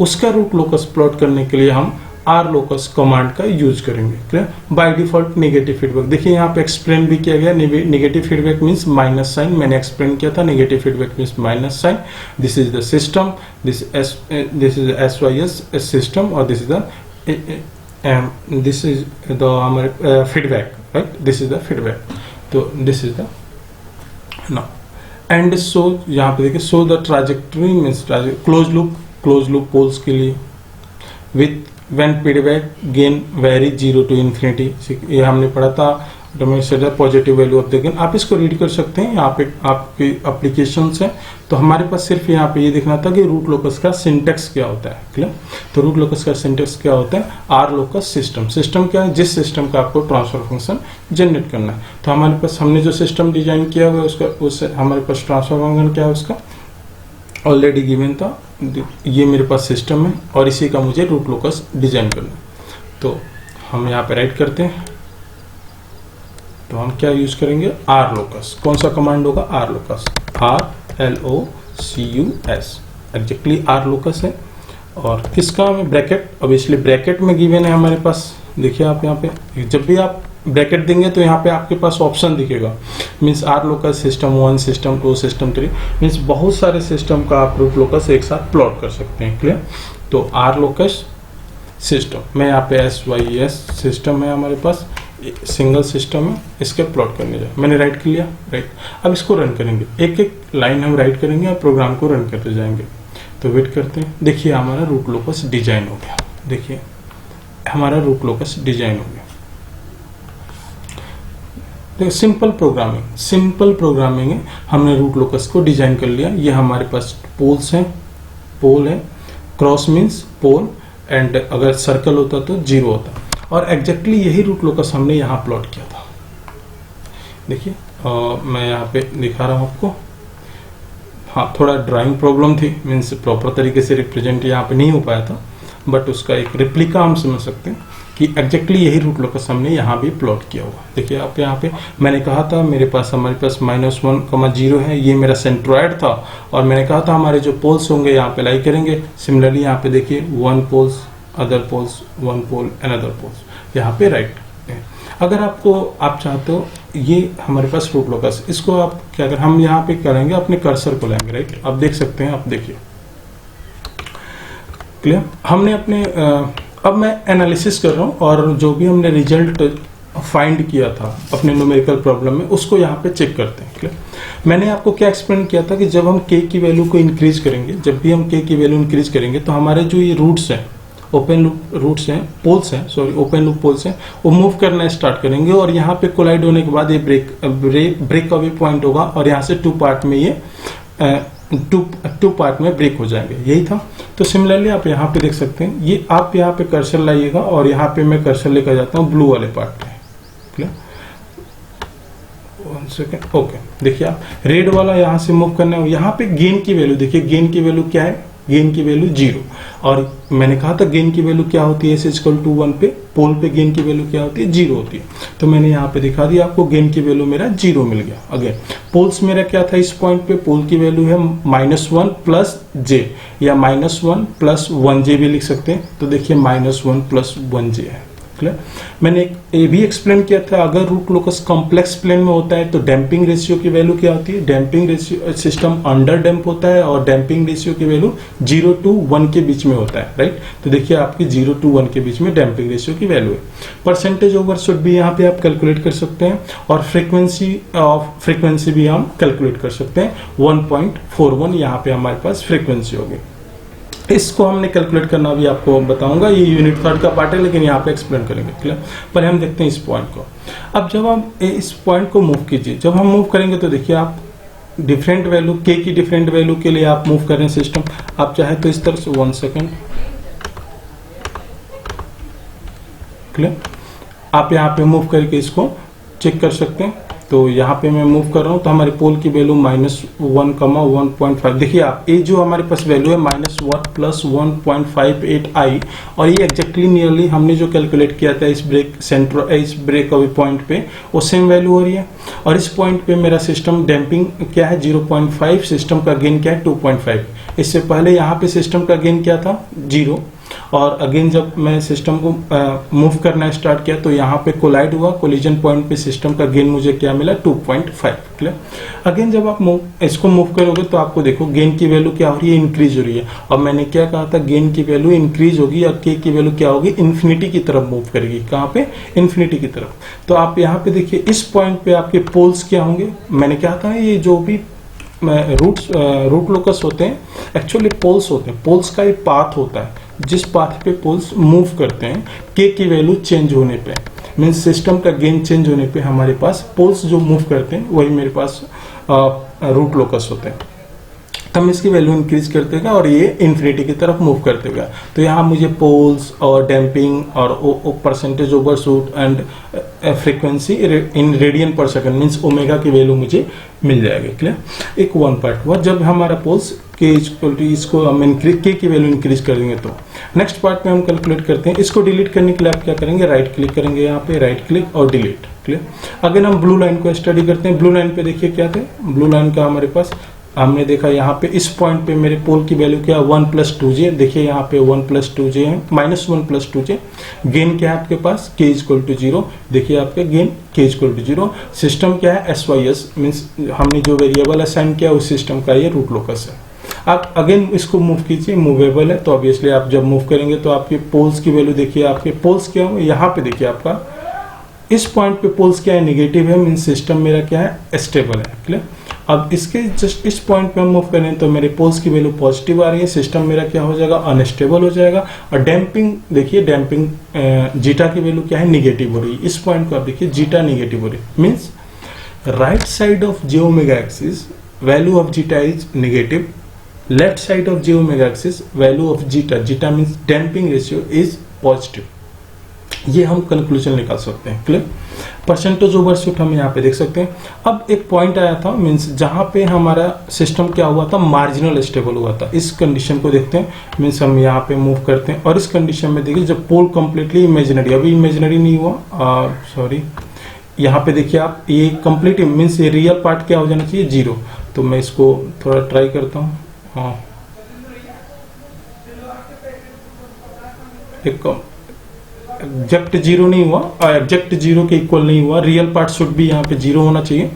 उसका रूट लोकस प्लॉट करने के लिए हम आर लोकस कमांड का यूज करेंगे, clear. By default negative feedback, देखिए यहाँ पे एक्सप्लेन भी किया गया, negative feedback means minus sign, मैंने एक्सप्लेन किया था, negative feedback means minus sign. This is the system, this is SYS system और दिस इज द हमारे feedback, right, this is the feedback. तो this is the now and so यहाँ पे देखिए so the trajectory means close loop poles के लिए with when feedback gain very 0 to infinity, ये हमने पढ़ा था, positive value of the gain. आप इसको रीड कर सकते हैं, यहाँ पे आपकी एप्लीकेशंस है। तो हमारे पास सिर्फ यहाँ पे ये देखना था कि रूट लोकस का सिंटेक्स क्या होता है, क्लियर। तो रूट लोकस का सिंटेक्स क्या होता है, आर लोकस सिस्टम। सिस्टम क्या है, जिस सिस्टम का आपको ट्रांसफर फंक्शन जनरेट करना है। तो हमारे पास हमने जो सिस्टम डिजाइन किया हुआ है उसका उससे हमारे पास ट्रांसफर फंक्शन क्या है उसका ऑलरेडी गिवन था। ये मेरे पास सिस्टम है और इसी का मुझे रूट लोकस डिजाइन करना है। तो हम यहाँ पे राइट करते हैं, तो हम क्या यूज करेंगे, आर लोकस। कौन सा कमांड होगा, R locus, RLOCUS, exactly R locus है। और किसका हमें ब्रैकेट, ऑब्वियसली ब्रैकेट में गिवन है हमारे पास। देखिए आप यहाँ पे जब भी आप ब्रैकेट देंगे तो यहाँ पे आपके पास ऑप्शन दिखेगा, means R locus system 1, system 2, system 3, means बहुत सारे सिस्टम का आप रूट लोकस एक साथ प्लॉट कर सकते हैं, क्लियर। तो आर लोकस सिस्टम में यहाँ पे SYS सिस्टम है हमारे पास, सिंगल सिस्टम है, इसके प्लॉट करने जाए। मैंने राइट कर लिया, राइट। अब इसको रन करेंगे, एक एक लाइन हम राइट करेंगे और प्रोग्राम को रन करते जाएंगे। तो वेट करते हैं, देखिए हमारा रूट लोकस डिजाइन हो गया, देखिए हमारा रूट लोकस डिजाइन हो गया। सिंपल प्रोग्रामिंग है, हमने रूट लोकस को डिजाइन कर लिया। ये हमारे पास पोल्स हैं, पोल है, क्रॉस मीन्स पोल, एंड अगर सर्कल होता तो 0 होता। और एग्जैक्टली यही रूट लोकस हमने यहाँ प्लॉट किया था। देखिए मैं यहाँ पे दिखा रहा हूँ आपको। हाँ, थोड़ा ड्राइंग प्रॉब्लम थी, मीन्स प्रॉपर तरीके से रिप्रेजेंट यहाँ पे नहीं हो पाया था, बट उसका एक रिप्लिका हम समझ सकते हैं कि एग्जैक्टली यही रूट लोकस हमने यहाँ भी प्लॉट किया हुआ। देखिए आप यहाँ पे मैंने कहा था हमारे पास -1,0 है, ये मेरा सेंट्रॉइड था, और मैंने कहा था हमारे जो पोल्स होंगे यहाँ पे लाई करेंगे। सिमिलरली यहाँ पे देखिए 1 पोल्स, अदर पोल्स, 1 पोल, अनदर पोल्स, यहाँ पे राइट। अगर आप चाहते हो ये हमारे पास रूट लोकस, इसको आप क्या कर, हम यहाँ पे करेंगे, अपने कर्सर को लाएंगे, राइट। आप देख सकते हैं, आप देखिए क्लियर। हमने अपने अब मैं एनालिसिस कर रहा हूँ और जो भी हमने रिजल्ट फाइंड किया था अपने न्यूमेरिकल प्रॉब्लम में उसको यहाँ पे चेक करते हैं, क्लियर। मैंने आपको क्या एक्सप्लेन किया था कि जब हम k की वैल्यू को इंक्रीज करेंगे, जब भी हम k की वैल्यू इंक्रीज करेंगे तो हमारे जो ये रूट्स हैं, ओपन लूप रूट्स हैं, पोल्स हैं, सॉरी ओपन लूप पोल्स हैं, वो मूव करना स्टार्ट करेंगे और यहाँ पे कोलाइड होने के बाद ये ब्रेक अवे पॉइंट होगा और यहाँ से 2 पार्ट में ये टू पार्ट में ब्रेक हो जाएंगे, यही था। तो सिमिलरली आप यहाँ पे देख सकते हैं, ये आप यहाँ पे कर्सर लाइएगा और यहाँ पे मैं कर्सर लेकर जाता हूँ ब्लू वाले पार्ट पे, क्लियर। 1 second, okay. देखिए आप रेड वाला यहाँ से मूव करना है, यहाँ पे गेन की वैल्यू देखिए, गेन की वैल्यू क्या है गेन की वैल्यू 0। और मैंने कहा था गेन की वैल्यू क्या होती है s इक्वल टू 1 पे, पोल पे गेन की वैल्यू क्या होती है 0 होती है। तो मैंने यहाँ पे दिखा दिया आपको, गेन की वैल्यू मेरा 0 मिल गया। अगेन पोल्स मेरा क्या था, इस पॉइंट पे पोल की वैल्यू है -1 प्लस जे, या -1 प्लस 1j भी लिख सकते हैं। तो देखिए -1 प्लस 1j है। मैंने ये भी एक्सप्लेन किया था, अगर रूट लोकस कॉम्प्लेक्स प्लेन में होता है तो डैम्पिंग रेशियो की वैल्यू क्या होती है, damping ratio system under damp होता है और डैम्पिंग रेशियो की वैल्यू 0 to 1 के बीच में होता है, राइट। तो देखिए आपकी 0 to 1 के बीच में डैम्पिंग रेशियो की वैल्यू है। परसेंटेज ओवरशूट भी यहाँ पे आप कैलकुलेट कर सकते हैं और फ्रीक्वेंसी भी हम कैलकुलेट कर सकते हैं। 1.41 यहाँ पे हमारे पास फ्रीक्वेंसी होगी। इसको हमने कैलकुलेट करना भी आपको बताऊंगा, ये यूनिट 3 का पार्ट है, लेकिन यहाँ पे एक्सप्लेन करेंगे। क्लियर। पहले हम देखते हैं इस पॉइंट को। अब जब हम इस पॉइंट को मूव कीजिए, जब हम मूव करेंगे तो देखिए आप डिफरेंट वैल्यू के की डिफरेंट वैल्यू के लिए आप मूव कर रहे हैं सिस्टम। आप चाहे तो इस तरह से 1 सेकेंड, क्लियर, आप यहाँ पे मूव करके इसको चेक कर सकते हैं। तो यहाँ पे मैं मूव कर रहा हूँ तो हमारे पोल की वैल्यू -1,1.5। देखिए आप, ये जो हमारे पास वैल्यू है -1 प्लस 1.58 आई, और ये एग्जैक्टली नियरली हमने जो कैलकुलेट किया था इस ब्रेक अवे पॉइंट पे, वो सेम वैल्यू हो रही है। और इस पॉइंट पे मेरा सिस्टम डैम्पिंग क्या है 0.5, सिस्टम का गेन क्या है 2.5। इससे पहले यहाँ पे सिस्टम का गेन क्या था 0। और अगेन जब मैं सिस्टम को मूव करना स्टार्ट किया तो यहाँ पे कोलाइड हुआ, कोलिजन पॉइंट पे सिस्टम का गेन मुझे क्या मिला 2.5। क्लियर। अगेन जब आप इसको मूव करोगे तो आपको देखो गेन की वैल्यू क्या हो रही है, इंक्रीज हो रही है। और मैंने क्या कहा था, गेन की वैल्यू इंक्रीज होगी और के की वैल्यू क्या होगी, इन्फिनिटी की तरफ मूव करेगी। कहाँ पे, इन्फिनिटी की तरफ। तो आप यहाँ पे देखिए इस पॉइंट पे आपके पोल्स क्या होंगे, मैंने क्या था, ये जो भी रूट लोकस होते हैं एक्चुअली पोल्स होते हैं। पोल्स का एक पाथ होता है, जिस पाथ पे पोल्स मूव करते हैं के की वैल्यू चेंज होने पे, मीन्स सिस्टम का गेन चेंज होने पे हमारे पास पोल्स जो मूव करते हैं वही मेरे पास रूट लोकस होते हैं। तब इसकी वैल्यू इंक्रीज करते गया और ये इन्फिनिटी की तरफ मूव करते गया। तो यहाँ मुझे पोल्स और डैम्पिंग और percentage overshoot and frequency in radian पर सेकंड मीन्स ओमेगा की वैल्यू मुझे मिल जाएगी। क्लियर। एक वन पार्ट हुआ जब हमारा पोल्स के इक्वल टू इसको हम के की वैल्यू इंक्रीज कर देंगे। तो नेक्स्ट पार्ट में हम कैलकुलेट करते हैं। इसको डिलीट करने के लिए आप क्या करेंगे, राइट क्लिक करेंगे, यहाँ पे राइट क्लिक और डिलीट। क्लियर। अगर हम ब्लू लाइन को स्टडी करते हैं, ब्लू लाइन पे देखिए क्या थे, ब्लू लाइन का हमारे पास हमने देखा यहाँ पे इस पॉइंट पे मेरे पोल की वैल्यू क्या है 1 + 2j। देखिए यहाँ पे 1 + 2j है, -1 + 2j। गेन क्या है आपके पास, k = 0। देखिए आपके गेन k = 0। सिस्टम क्या है SYS, मीन्स हमने जो वेरिएबल असाइन किया उस सिस्टम का ये रूट लोकस है। आप अगेन इसको मूव कीजिए, मूवेबल है तो ऑब्वियसली आप जब मूव करेंगे तो आपके पोल्स की वैल्यू देखिए, आपके पोल्स क्या होंगे, यहाँ पे देखिए आपका इस पॉइंट पे पोल्स क्या है, नेगेटिव है, मीन्स सिस्टम मेरा क्या है, स्टेबल है। क्लियर। अब इसके जस्ट इस पॉइंट पे हम मूव करें तो मेरे पोल्स की वैल्यू पॉजिटिव आ रही है, सिस्टम मेरा क्या हो जाएगा, अनस्टेबल हो जाएगा। और डैम्पिंग देखिए, डैम्पिंग जीटा की वैल्यू क्या है, निगेटिव हो रही है। इस पॉइंट को आप देखिए जीटा निगेटिव हो रही है, means right side of j omega axis value of zeta is negative, left side of j omega axis value of zeta means damping ratio is positive. ये हम कंक्लूजन निकाल सकते हैं। क्लियर। परसेंटेज ओवरशूट हम यहाँ पे देख सकते हैं। अब एक पॉइंट आया था, मीन्स जहाँ पे हमारा सिस्टम क्या हुआ था, मार्जिनल स्टेबल हुआ था। इस कंडीशन को देखते हैं, मीन्स हम यहाँ पे मूव करते हैं और इस कंडीशन में देखिए जब पोल कंप्लीटली इमेजिनरी, अभी इमेजिनरी नहीं हुआ, सॉरी, यहाँ पे देखिए आप ये कंप्लीट मीन्स ये रियल पार्ट क्या हो जाना चाहिए 0। तो मैं इसको थोड़ा ट्राई करता हूँ। हाँ, एक एग्जैक्ट 0 नहीं हुआ और एग्जैक्ट 0 के इक्वल नहीं हुआ। रियल पार्ट शुड भी यहाँ पे 0 होना चाहिए,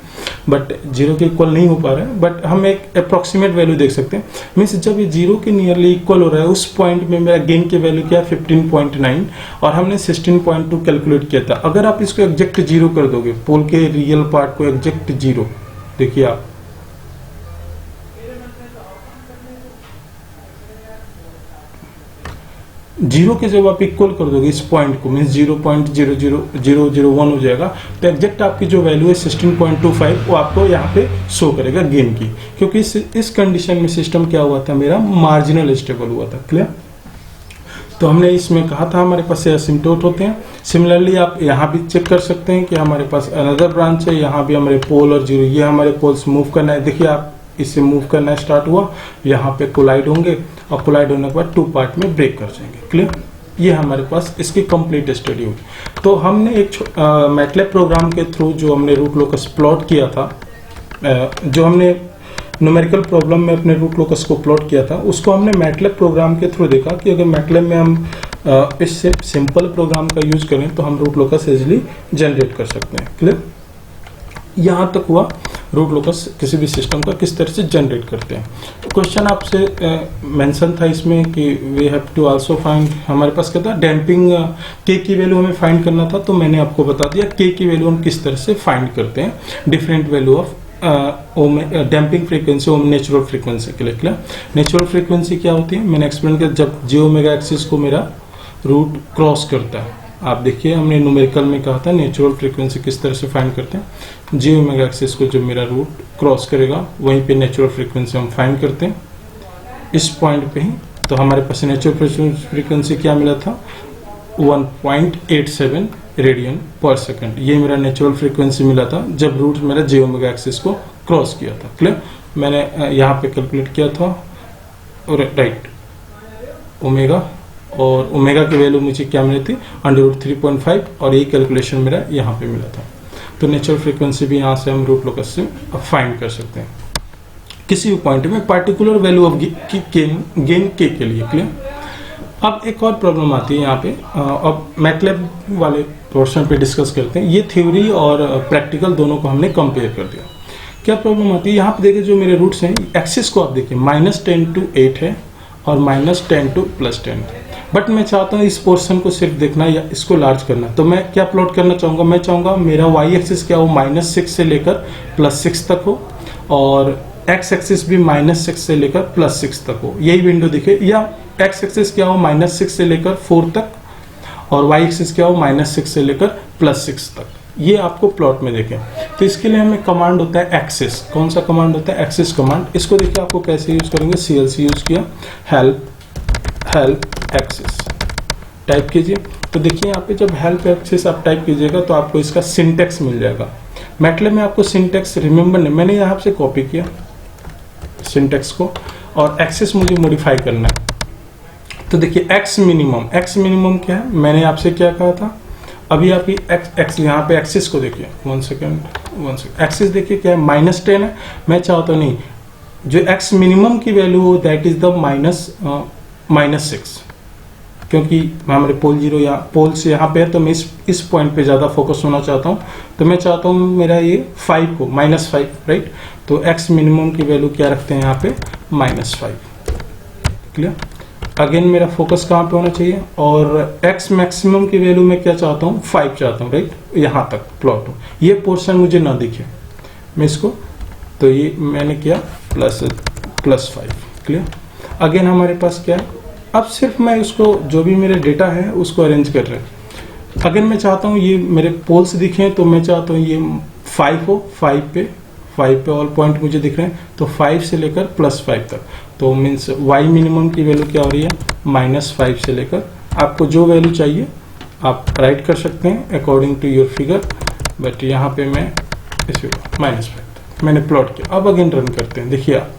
बट 0 के इक्वल नहीं हो पा रहा है। बट हम एक अप्रोक्सीमेट वैल्यू देख सकते हैं, मीन्स जब ये 0 के नियरली इक्वल हो रहा है उस पॉइंट में मेरा गेन की वैल्यू क्या है 15.9 और हमने 16.2 कैलकुलेट किया था। अगर आप इसको एग्जैक्ट 0 कर दोगे, पोल के रियल पार्ट को एग्जैक्ट 0, देखिए आप जीरो के जब आप इक्वल कर दोगे इस पॉइंट को, मीन्स 0.00001 हो जाएगा। तो एग्जैक्ट आपकी जो वैल्यू है 16.25 वो आपको यहाँ पे शो करेगा गेन की, क्योंकि इस कंडीशन में सिस्टम क्या हुआ था, मेरा मार्जिनल स्टेबल हुआ था। क्लियर। तो हमने इसमें कहा था हमारे पास एसिम्प्टोट होते हैं। सिमिलरली आप यहाँ भी चेक कर सकते हैं कि हमारे पास अनदर ब्रांच है, यहाँ भी हमारे पोल और जीरो, ये हमारे पोल्स मूव करना है। देखिए आप इससे मूव करना स्टार्ट हुआ, यहाँ पे कोलाइड होंगे अप्लाइड होने के बाद 2 पार्ट में ब्रेक कर जाएंगे। क्लियर? ये हमारे पास इसकी कंप्लीट स्टडी हुई। तो हमने एक मैटलैब प्रोग्राम के थ्रू जो हमने रूट लोकस प्लॉट किया था, जो हमने न्यूमेरिकल प्रॉब्लम में अपने रूट लोकस को प्लॉट किया था, उसको हमने मैटलैब प्रोग्राम के थ्रू देखा कि अगर मैटलैब में हम इससे सिंपल प्रोग्राम का यूज करें तो हम रूट लोकस इजिली जनरेट कर सकते हैं। क्लियर? यहाँ तक हुआ रूट लोकस किसी भी सिस्टम का किस तरह से जनरेट करते हैं। क्वेश्चन आपसे मेंशन था इसमें कि we have to also find, हमारे पास क्या था, डैम्पिंग के की वैल्यू हमें फाइंड करना था। तो मैंने आपको बता दिया के की वैल्यू हम किस तरह से फाइंड करते हैं, different value of damping frequency और नेचुरल फ्रीक्वेंसी के लिए। क्लियर? नेचुरल फ्रीक्वेंसी क्या होती है, मैंने एक्सप्लेन किया, जब जे ओमेगा एक्सिस को मेरा रूट क्रॉस करता है। आप देखिए हमने न्यूमेरिकल में कहा था नेचुरल फ्रीक्वेंसी किस तरह से फाइंड करते हैं, जे ओमेगा एक्सिस को जब मेरा रूट क्रॉस करेगा वहीं पे नेचुरल फ्रीक्वेंसी हम फाइंड करते हैं इस पॉइंट पे ही। तो हमारे पास नेचुरल फ्रीक्वेंसी क्या मिला था, 1.87 रेडियन पर सेकंड। ये मेरा नेचुरल फ्रीक्वेंसी मिला था जब रूट मेरा जे ओमेगा एक्सिस को क्रॉस किया था। क्लियर? मैंने यहाँ पे कैलकुलेट किया था, और राइट, ओमेगा, और ओमेगा की वैल्यू मुझे क्या मिली थी, √3.5, और ये कैलकुलेशन मेरा यहाँ पे मिला था। तो नेचुरल फ्रीक्वेंसी भी यहाँ से हम रूट लोकस से फाइंड कर सकते हैं किसी भी पॉइंट में पार्टिकुलर वैल्यू ऑफ गेन के लिए। क्लियर? अब एक और प्रॉब्लम आती है यहाँ पे, अब मैटलैब वाले पोर्शन पे डिस्कस करते हैं। ये थ्योरी और प्रैक्टिकल दोनों को हमने कंपेयर कर दिया। क्या प्रॉब्लम आती है, यहाँ पे देखिए जो मेरे रूट्स हैं, एक्सिस को आप देखिए -10 to 8 है और -10 to +10। बट मैं चाहता हूँ इस पोर्शन को सिर्फ देखना या इसको लार्ज करना, तो मैं क्या प्लॉट करना चाहूँगा, मैं चाहूँगा मेरा वाई एक्सिस क्या हो, -6 से लेकर +6 तक हो, और एक्स एक्सिस भी -6 से लेकर +6 तक हो, यही विंडो दिखे। या एक्स एक्सिस क्या हो, -6 से लेकर 4 तक, और वाई एक्सिस क्या हो, -6 से लेकर +6 तक। ये आपको प्लॉट में देखें। तो इसके लिए हमें कमांड होता है एक्सिस। कौन सा कमांड होता है, एक्सिस कमांड। इसको देखिए आपको कैसे यूज करेंगे, CLC यूज किया, हेल्प एक्सिस टाइप कीजिए। तो देखिए यहाँ पे जब हेल्प एक्सिस आप टाइप कीजिएगा तो आपको इसका सिंटेक्स मिल जाएगा। मैटलैब में आपको सिंटेक्स रिमेंबर नहीं, मैंने यहाँ से कॉपी किया सिंटेक्स को, और एक्सिस मुझे मॉडिफाई करना है। तो देखिए एक्स मिनिमम क्या है, मैंने आपसे क्या कहा था, अभी आप एक्स यहाँ पे एक्सिस को देखिए, 1 सेकेंड, एक्सिस देखिए क्या है, -10 है। मैं चाहता हूँ नहीं, जो एक्स मिनिमम की वैल्यू हो दैट इज द -6, क्योंकि हमारे पोल 0 या पोल से यहाँ पे है, तो मैं इस पॉइंट पे ज़्यादा फोकस होना चाहता हूँ। तो मैं चाहता हूँ मेरा ये 5 को -5, राइट। तो एक्स मिनिमम की वैल्यू क्या रखते हैं यहाँ पे, -5। क्लियर? अगेन मेरा फोकस कहाँ पे होना चाहिए, और एक्स मैक्सिमम की वैल्यू मैं क्या चाहता हूँ, 5 चाहता हूँ, राइट। यहाँ तक प्लॉट हो, ये पोर्शन मुझे ना दिखे, मैं इसको, तो ये मैंने किया +5। क्लियर? अगेन हमारे पास क्या है, अब सिर्फ मैं उसको जो भी मेरे डेटा है उसको अरेंज कर रहे हैं। अगर मैं चाहता हूँ ये मेरे पोल्स दिखें, तो मैं चाहता हूँ ये 5 हो, 5 पे ऑल पॉइंट मुझे दिख रहे हैं, तो 5 से लेकर +5 तक। तो मीन्स वाई मिनिमम की वैल्यू क्या हो रही है, -5 से लेकर, आपको जो वैल्यू चाहिए आप राइट कर सकते हैं according to your figure, but यहाँ पे मैं इस -5 तक मैंने प्लॉट किया। अब अगेन रन करते हैं, देखिए आप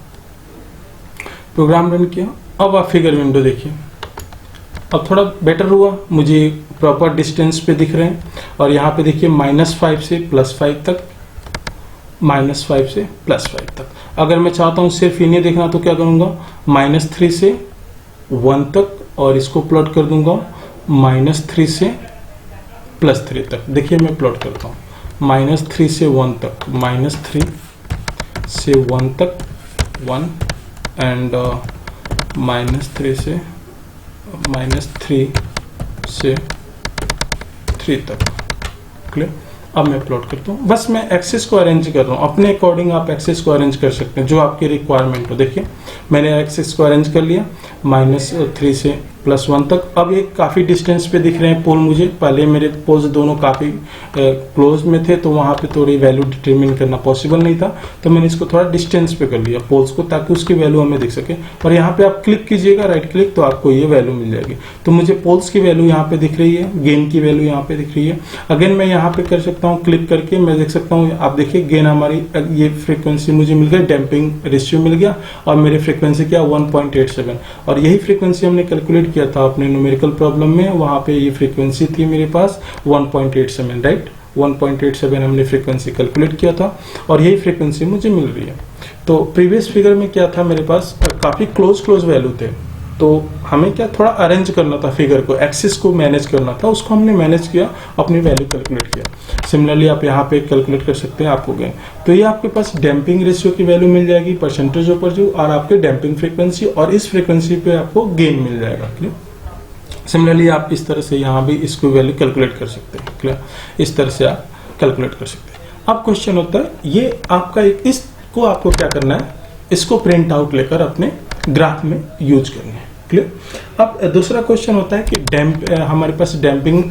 प्रोग्राम रन किया, अब आप फिगर विंडो देखिए, अब थोड़ा बेटर हुआ, मुझे प्रॉपर डिस्टेंस पे दिख रहे हैं। और यहाँ पे देखिए -5 से +5 तक, -5 से +5 तक। अगर मैं चाहता हूँ सिर्फ इन्हें देखना तो क्या करूँगा, -3 से 1 तक, और इसको प्लॉट कर दूंगा -3 से +3 तक। देखिए मैं प्लॉट करता हूँ, -3 से 1 तक, -3 से 1 तक 1, एंड -3 से -3 तक। क्लियर? अब मैं प्लॉट करता हूँ, बस मैं एक्सिस को अरेंज कर रहा हूँ, अपने अकॉर्डिंग आप एक्सिस को अरेंज कर सकते हैं जो आपकी रिक्वायरमेंट हो। देखिए मैंने एक्सिस को अरेंज कर लिया, -3 से +1 तक। अब ये काफ़ी डिस्टेंस पे दिख रहे हैं पोल मुझे, पहले मेरे पोल्स दोनों काफ़ी क्लोज में थे तो वहाँ पे थोड़ी वैल्यू डिटरमिन करना पॉसिबल नहीं था, तो मैंने इसको थोड़ा डिस्टेंस पे कर लिया पोल्स को, ताकि उसकी वैल्यू हमें दिख सके। और यहाँ पे आप क्लिक कीजिएगा राइट क्लिक, तो आपको ये वैल्यू मिल जाएगी। तो मुझे पोल्स की वैल्यू यहाँ पे दिख रही है, गेन की वैल्यू यहाँ पे दिख रही है। अगेन मैं यहाँ पे कर सकता हूँ क्लिक करके, मैं देख सकता हूँ, आप देखिए गेन हमारी ये फ्रीक्वेंसी मुझे मिल गई, डैम्पिंग रेशियो मिल गया, और मेरी फ्रीक्वेंसी क्या 1.87। और यही फ्रीक्वेंसी हमने कैलकुलेट किया था अपने न्यूमेरिकल प्रॉब्लम में, वहाँ पे ये फ्रीक्वेंसी थी मेरे पास 1.87, राइट। 1.87 हमने फ्रीक्वेंसी कैलकुलेट किया था और यही फ्रीक्वेंसी मुझे मिल रही है। तो प्रीवियस फिगर में क्या था, मेरे पास काफ़ी क्लोज वैल्यू थे, तो हमें क्या थोड़ा अरेंज करना था फिगर को, एक्सिस को मैनेज करना था, उसको हमने मैनेज किया, अपनी वैल्यू कैलकुलेट किया। सिमिलरली आप यहाँ पे कैलकुलेट कर सकते हैं आपको गेन। तो ये आपके पास डैम्पिंग रेशियो की वैल्यू मिल जाएगी, परसेंटेज ऑफ परसेंट, और आपके डैम्पिंग फ्रीक्वेंसी, और इस फ्रीक्वेंसी पे आपको गेन मिल जाएगा। क्लियर। सिमिलरली आप इस तरह से यहाँ भी इसको वैल्यू कैलकुलेट कर सकते हैं। क्लियर, इस तरह से आप कैलकुलेट कर सकते हैं। अब क्वेश्चन होता है, ये आपका इसको आपको क्या करना है, इसको प्रिंट आउट लेकर अपने ग्राफ में यूज करना है। क्लियर। अब दूसरा क्वेश्चन होता है कि हमारे पास डैम्पिंग,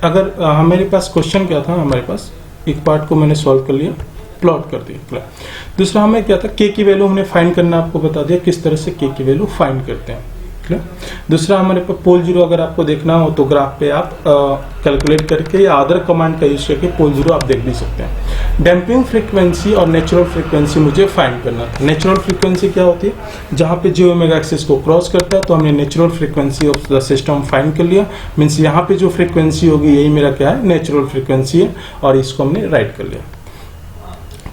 अगर हमारे पास क्वेश्चन क्या था, हमारे पास एक पार्ट को मैंने सॉल्व कर लिया, प्लॉट कर दिया। क्लियर। दूसरा हमें क्या था, के की वैल्यू हमने फाइंड करना आपको बता दिया, किस तरह से के की वैल्यू फाइंड करते हैं। क्लियर। दूसरा हमारे पास पोल जीरो अगर आपको देखना हो तो ग्राफ पे आप कैलकुलेट करके या अदर कमांड का यूज करके पोल जीरो आप देख भी सकते हैं। डैम्पिंग फ्रीक्वेंसी और नेचुरल फ्रीक्वेंसी मुझे फाइंड करना था। नेचुरल फ्रीक्वेंसी क्या होती है, जहाँ पे जे ओमेगा एक्सिस को क्रॉस करता है, तो हमने natural frequency of the system find कर लिया। मीन्स यहाँ पे जो फ्रीक्वेंसी होगी यही मेरा क्या है, नेचुरल फ्रीक्वेंसी है, और इसको हमने राइट कर लिया।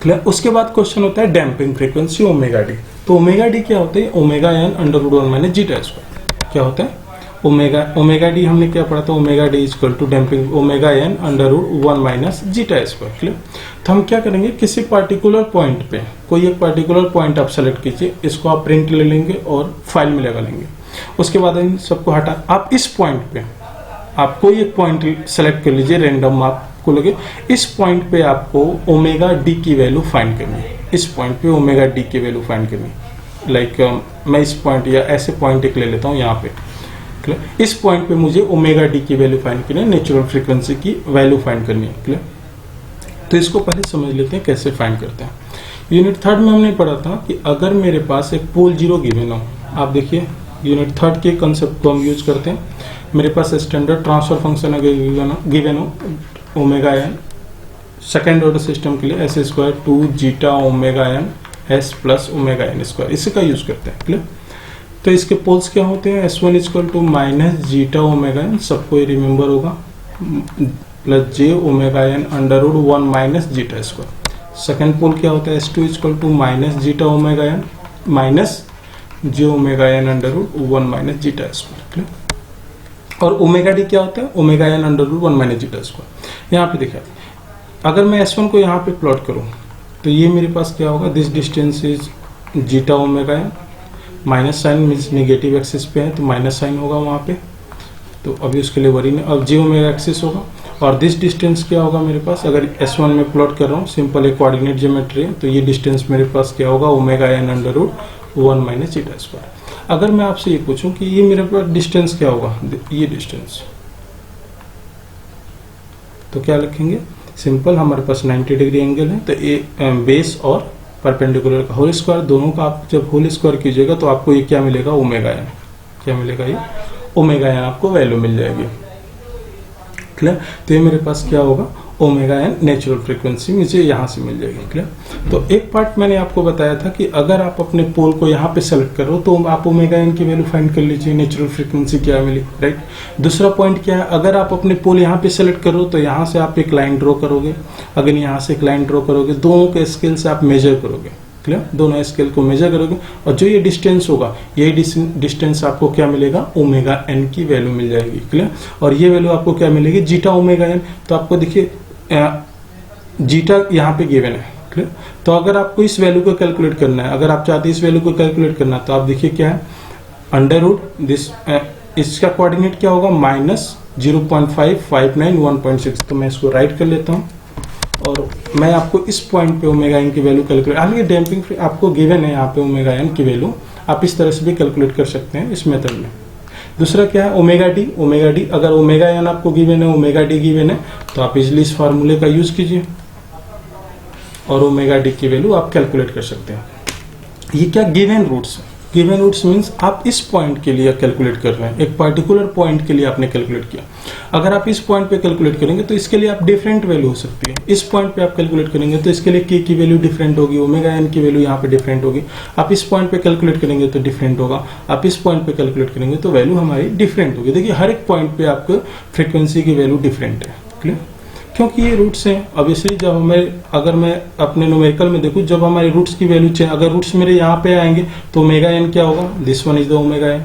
क्लियर। उसके बाद क्वेश्चन होता है डैम्पिंग फ्रीक्वेंसी ओमेगा डी। तो ओमेगा डी क्या होता है, omega N √1 minus zeta square. क्या होता है ओमेगा डी, हमने क्या पढ़ा था, omega D equal to damping omega N √1 minus zeta square. Clear. तो हम क्या करेंगे, किसी पार्टिकुलर पॉइंट पे कोई एक पार्टिकुलर पॉइंट आप सेलेक्ट कीजिए, इसको आप प्रिंट ले लेंगे और फाइल में लगा लेंगे। उसके बाद इन सबको हटा, आप इस पॉइंट पे आप कोई एक पॉइंट सेलेक्ट कर लीजिए, रैंडम आपको लगे, इस पॉइंट पे आपको ओमेगा डी की वैल्यू फाइंड करनी है। इस पॉइंट पे ओमेगा डी की वैल्यू फाइंड करनी है। लाइक मैं इस पॉइंट या ऐसे पॉइंट एक ले लेता हूँ यहाँ पे। क्लियर। इस पॉइंट पे मुझे ओमेगा डी की वैल्यू फाइंड करनी है, नेचुरल फ्रीक्वेंसी की वैल्यू फाइंड करनी है। क्लियर। तो इसको पहले समझ लेते हैं कैसे फाइंड करते हैं। यूनिट थर्ड में हमने पढ़ा था कि अगर मेरे पास एक पोल जीरो गिवन हो, आप देखिए यूनिट थर्ड के कंसेप्ट को हम यूज करते हैं। मेरे पास स्टैंडर्ड ट्रांसफर फंक्शन अगर गिवन हो omega N, second order system के लिए S square 2 zeta omega N S plus omega N square, इसी का यूज करते हैं। क्लियर। तो इसके पोल्स क्या होते हैं, S1 equal to minus zeta omega N, सबको ये रिमेंबर होगा, plus J omega N √1 minus zeta square. Second pole क्या होता है, S2 equal to minus zeta omega N minus J omega N √1 minus zeta square. Clear. और omega D क्या होता है, omega N √1 minus zeta square. यहाँ पे देखिए, अगर मैं S1 को यहाँ पे प्लॉट करूँ तो ये मेरे पास क्या होगा, this distance is zeta omega N, minus sign means negative axis पे है तो माइनस साइन होगा वहाँ पे, तो अभी उसके लिए वरी नहीं। अब जे ओमेगा एक्सिस होगा, और दिस डिस्टेंस क्या होगा मेरे पास, अगर S1 में प्लॉट कर रहा हूँ, सिंपल एक कोऑर्डिनेट ज्योमेट्री है, तो ये डिस्टेंस मेरे पास क्या होगा, omega N √1 minus zeta square. अगर मैं आपसे ये पूछूं कि ये मेरे पास डिस्टेंस क्या होगा, ये डिस्टेंस, तो क्या लिखेंगे, सिंपल हमारे पास 90 डिग्री एंगल है, तो ये बेस और परपेंडिकुलर का होल स्क्वायर, दोनों का आप जब होल स्क्वायर कीजिएगा तो आपको ये क्या मिलेगा, ओमेगा एन। क्या मिलेगा, ये ओमेगा एन आपको वैल्यू मिल जाएगी। क्लियर। तो ये मेरे पास क्या होगा, ओमेगा एन नेचुरल फ्रीक्वेंसी मुझे यहाँ से मिल जाएगी। क्लियर। तो एक पार्ट मैंने आपको बताया था कि अगर आप अपने पोल को यहाँ पे सेलेक्ट करो तो आप ओमेगा एन की वैल्यू फाइंड कर लीजिए, नेचुरल फ्रीक्वेंसी क्या मिली, राइट। दूसरा पॉइंट क्या है, अगर आप अपने पोल यहाँ पे सेलेक्ट करो तो यहाँ से आप एक लाइन ड्रॉ करोगे, अगर यहाँ से एक लाइन ड्रॉ करोगे, दोनों के स्केल से आप मेजर करोगे। क्लियर। दोनों स्केल को मेजर करोगे और जो ये डिस्टेंस होगा, यही डिस्टेंस आपको क्या मिलेगा, ओमेगा एन की वैल्यू मिल जाएगी। क्लियर। और ये वैल्यू आपको क्या मिलेगी, जीटा ओमेगा एन। तो आपको देखिए जीटा यहाँ पे गिवन है। क्लियर। तो अगर आपको इस वैल्यू को कैलकुलेट करना है, अगर आप चाहते हैं इस वैल्यू को कैलकुलेट करना है, तो आप देखिए क्या है, अंडर दिस, इसका कोऑर्डिनेट क्या होगा, -0.559 1.6। तो मैं इसको राइट कर लेता हूँ और मैं आपको इस पॉइंट पे ओमेगा एन की वैल्यू कैलकुलेट, हालांकि डैम्पिंग आपको गिवन है यहाँ पे ओमेगा एन की वैल्यू, आप इस तरह से भी कैलकुलेट कर सकते हैं इस मेथड में। दूसरा क्या है ओमेगा डी। ओमेगा डी अगर ओमेगा एन आपको गिवन है, ओमेगा डी गिवन है, तो आप इजिली इस फार्मूले का यूज कीजिए और ओमेगा डी की वैल्यू आप कैलकुलेट कर सकते हैं। ये क्या given roots. Given roots means आप इस पॉइंट के लिए कैलकुलेट कर रहे हैं, एक पर्टिकुलर पॉइंट के लिए आपने कैलकुलेट किया। अगर आप इस पॉइंट पे कैलकुलेट करेंगे तो इसके लिए आप डिफरेंट वैल्यू हो सकती है। इस पॉइंट पे आप कैलकुलेट करेंगे तो इसके लिए के की वैल्यू डिफरेंट होगी, ओमेगा एन की वैल्यू यहाँ पे डिफरेंट होगी। आप इस पॉइंट पे कैलकुलेट करेंगे तो डिफरेंट होगा, आप इस पॉइंट पे कैलकुलेट करेंगे तो वैल्यू हमारी डिफरेंट होगी। देखिए हर एक पॉइंट पे आपको फ्रीक्वेंसी की वैल्यू डिफरेंट है, क्लियर, क्योंकि ये रूट्स हैं। ऑब्वियसली जब अगर मैं अपने न्यूमेरिकल में देखूं, जब हमारे रूट्स की वैल्यू चेंज, अगर रूट्स मेरे यहाँ पे आएंगे तो ओमेगा एन क्या होगा, this one is the omega N.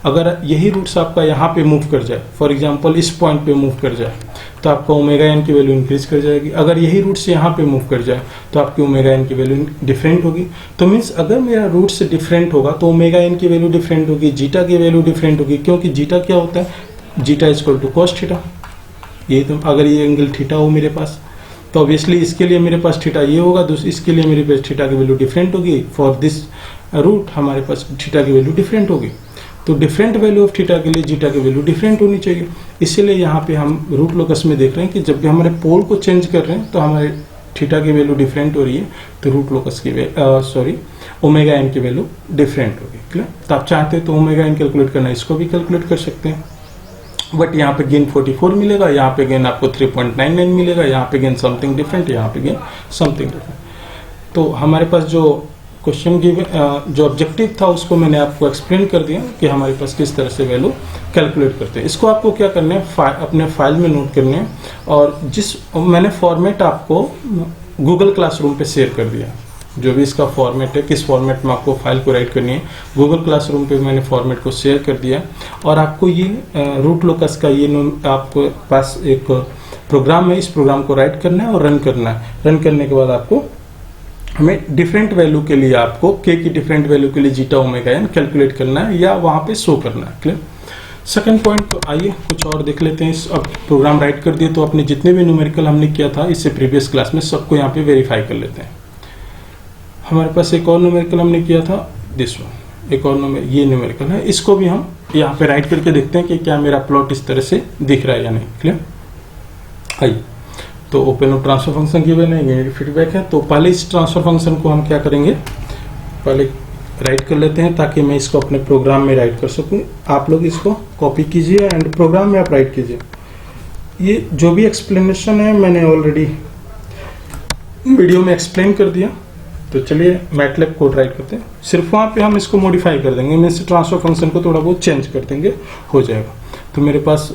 अगर यही रूट्स आपका यहाँ पे मूव कर जाए, फॉर एग्जांपल इस पॉइंट पे मूव कर जाए, तो आपका ओमेगा एन की वैल्यू इंक्रीज कर जाएगी। अगर यही रूट्स यहाँ पे मूव कर जाए तो आपकी ओमेगा एन की वैल्यू डिफरेंट होगी। तो मीन्स अगर मेरा रूट्स डिफरेंट होगा तो ओमेगा एन की वैल्यू डिफरेंट होगी, जीटा की वैल्यू डिफरेंट होगी, क्योंकि जीटा क्या होता है, zeta is equal to cos theta. ये तो अगर ये एंगल थीटा हो मेरे पास तो ऑब्वियसली इसके लिए मेरे पास थीटा ये होगा, इसके लिए मेरे पास थीटा की वैल्यू डिफरेंट होगी। फॉर दिस रूट हमारे पास थीटा की वैल्यू डिफरेंट होगी। तो डिफरेंट वैल्यू ऑफ थीटा के लिए जीटा की वैल्यू डिफरेंट होनी चाहिए। इसीलिए यहाँ पे हम रूट लोकस में देख रहे हैं कि जब भी हमारे पोल को चेंज कर रहे हैं तो हमारे थीटा की वैल्यू डिफरेंट हो रही है, तो रूट लोकस की ओमेगा एन की वैल्यू डिफरेंट होगी, क्लियर। तो आप चाहते हैं तो ओमेगा एन कैलकुलेट करना, इसको भी कैलकुलेट कर सकते हैं, बट यहाँ पे गेन 44 मिलेगा, यहाँ पे गेन आपको 3.99 मिलेगा, यहाँ पे गेन समथिंग डिफरेंट, यहाँ पे गेन समथिंग डिफरेंट। तो हमारे पास जो क्वेश्चन जो ऑब्जेक्टिव था उसको मैंने आपको एक्सप्लेन कर दिया कि हमारे पास किस तरह से वैल्यू कैलकुलेट करते हैं। इसको आपको क्या करना है, अपने फाइल में नोट करने हैं, और मैंने फॉर्मेट आपको गूगल क्लासरूम पे शेयर कर दिया। जो भी इसका फॉर्मेट है, किस फॉर्मेट में आपको फाइल को राइट करनी है, गूगल क्लासरूम पे मैंने फॉर्मेट को शेयर कर दिया। और आपको ये रूट लोकस का ये आपको पास एक प्रोग्राम है, इस प्रोग्राम को राइट करना है और रन करना है। रन करने के बाद आपको हमें डिफरेंट वैल्यू के लिए, आपको के की डिफरेंट वैल्यू के लिए जीटा ओमेगा एन कैलकुलेट करना है या वहां पे शो करना है, क्लियर। सेकंड पॉइंट, तो आइए कुछ और देख लेते हैं। अब प्रोग्राम राइट कर दिए तो अपने जितने भी न्यूमेरिकल हमने किया था इससे प्रीवियस क्लास में, सबको यहाँ पे वेरीफाई कर लेते हैं। हमारे पास एक और न्यूमेरिकल हमने किया था, दिस वन, एक और ये न्यूमेरिकल है, इसको भी हम यहाँ पे राइट करके देखते हैं कि क्या मेरा प्लॉट इस तरह से दिख रहा है या नहीं, क्लियर। आइए, तो open of transfer function given है, ये फीडबैक है। तो पहले इस ट्रांसफर फंक्शन को हम क्या करेंगे, पहले राइट कर लेते हैं ताकि मैं इसको अपने प्रोग्राम में राइट कर सकूं। आप लोग इसको कॉपी कीजिए एंड प्रोग्राम में आप राइट कीजिए। ये जो भी एक्सप्लेनेशन है मैंने ऑलरेडी वीडियो में एक्सप्लेन कर दिया। तो चलिए मैटलैब कोड राइट करते हैं, सिर्फ वहाँ पे हम इसको मॉडिफाई कर देंगे, मीन्स ट्रांसफर फंक्शन को थोड़ा बहुत चेंज कर देंगे, हो जाएगा। तो मेरे पास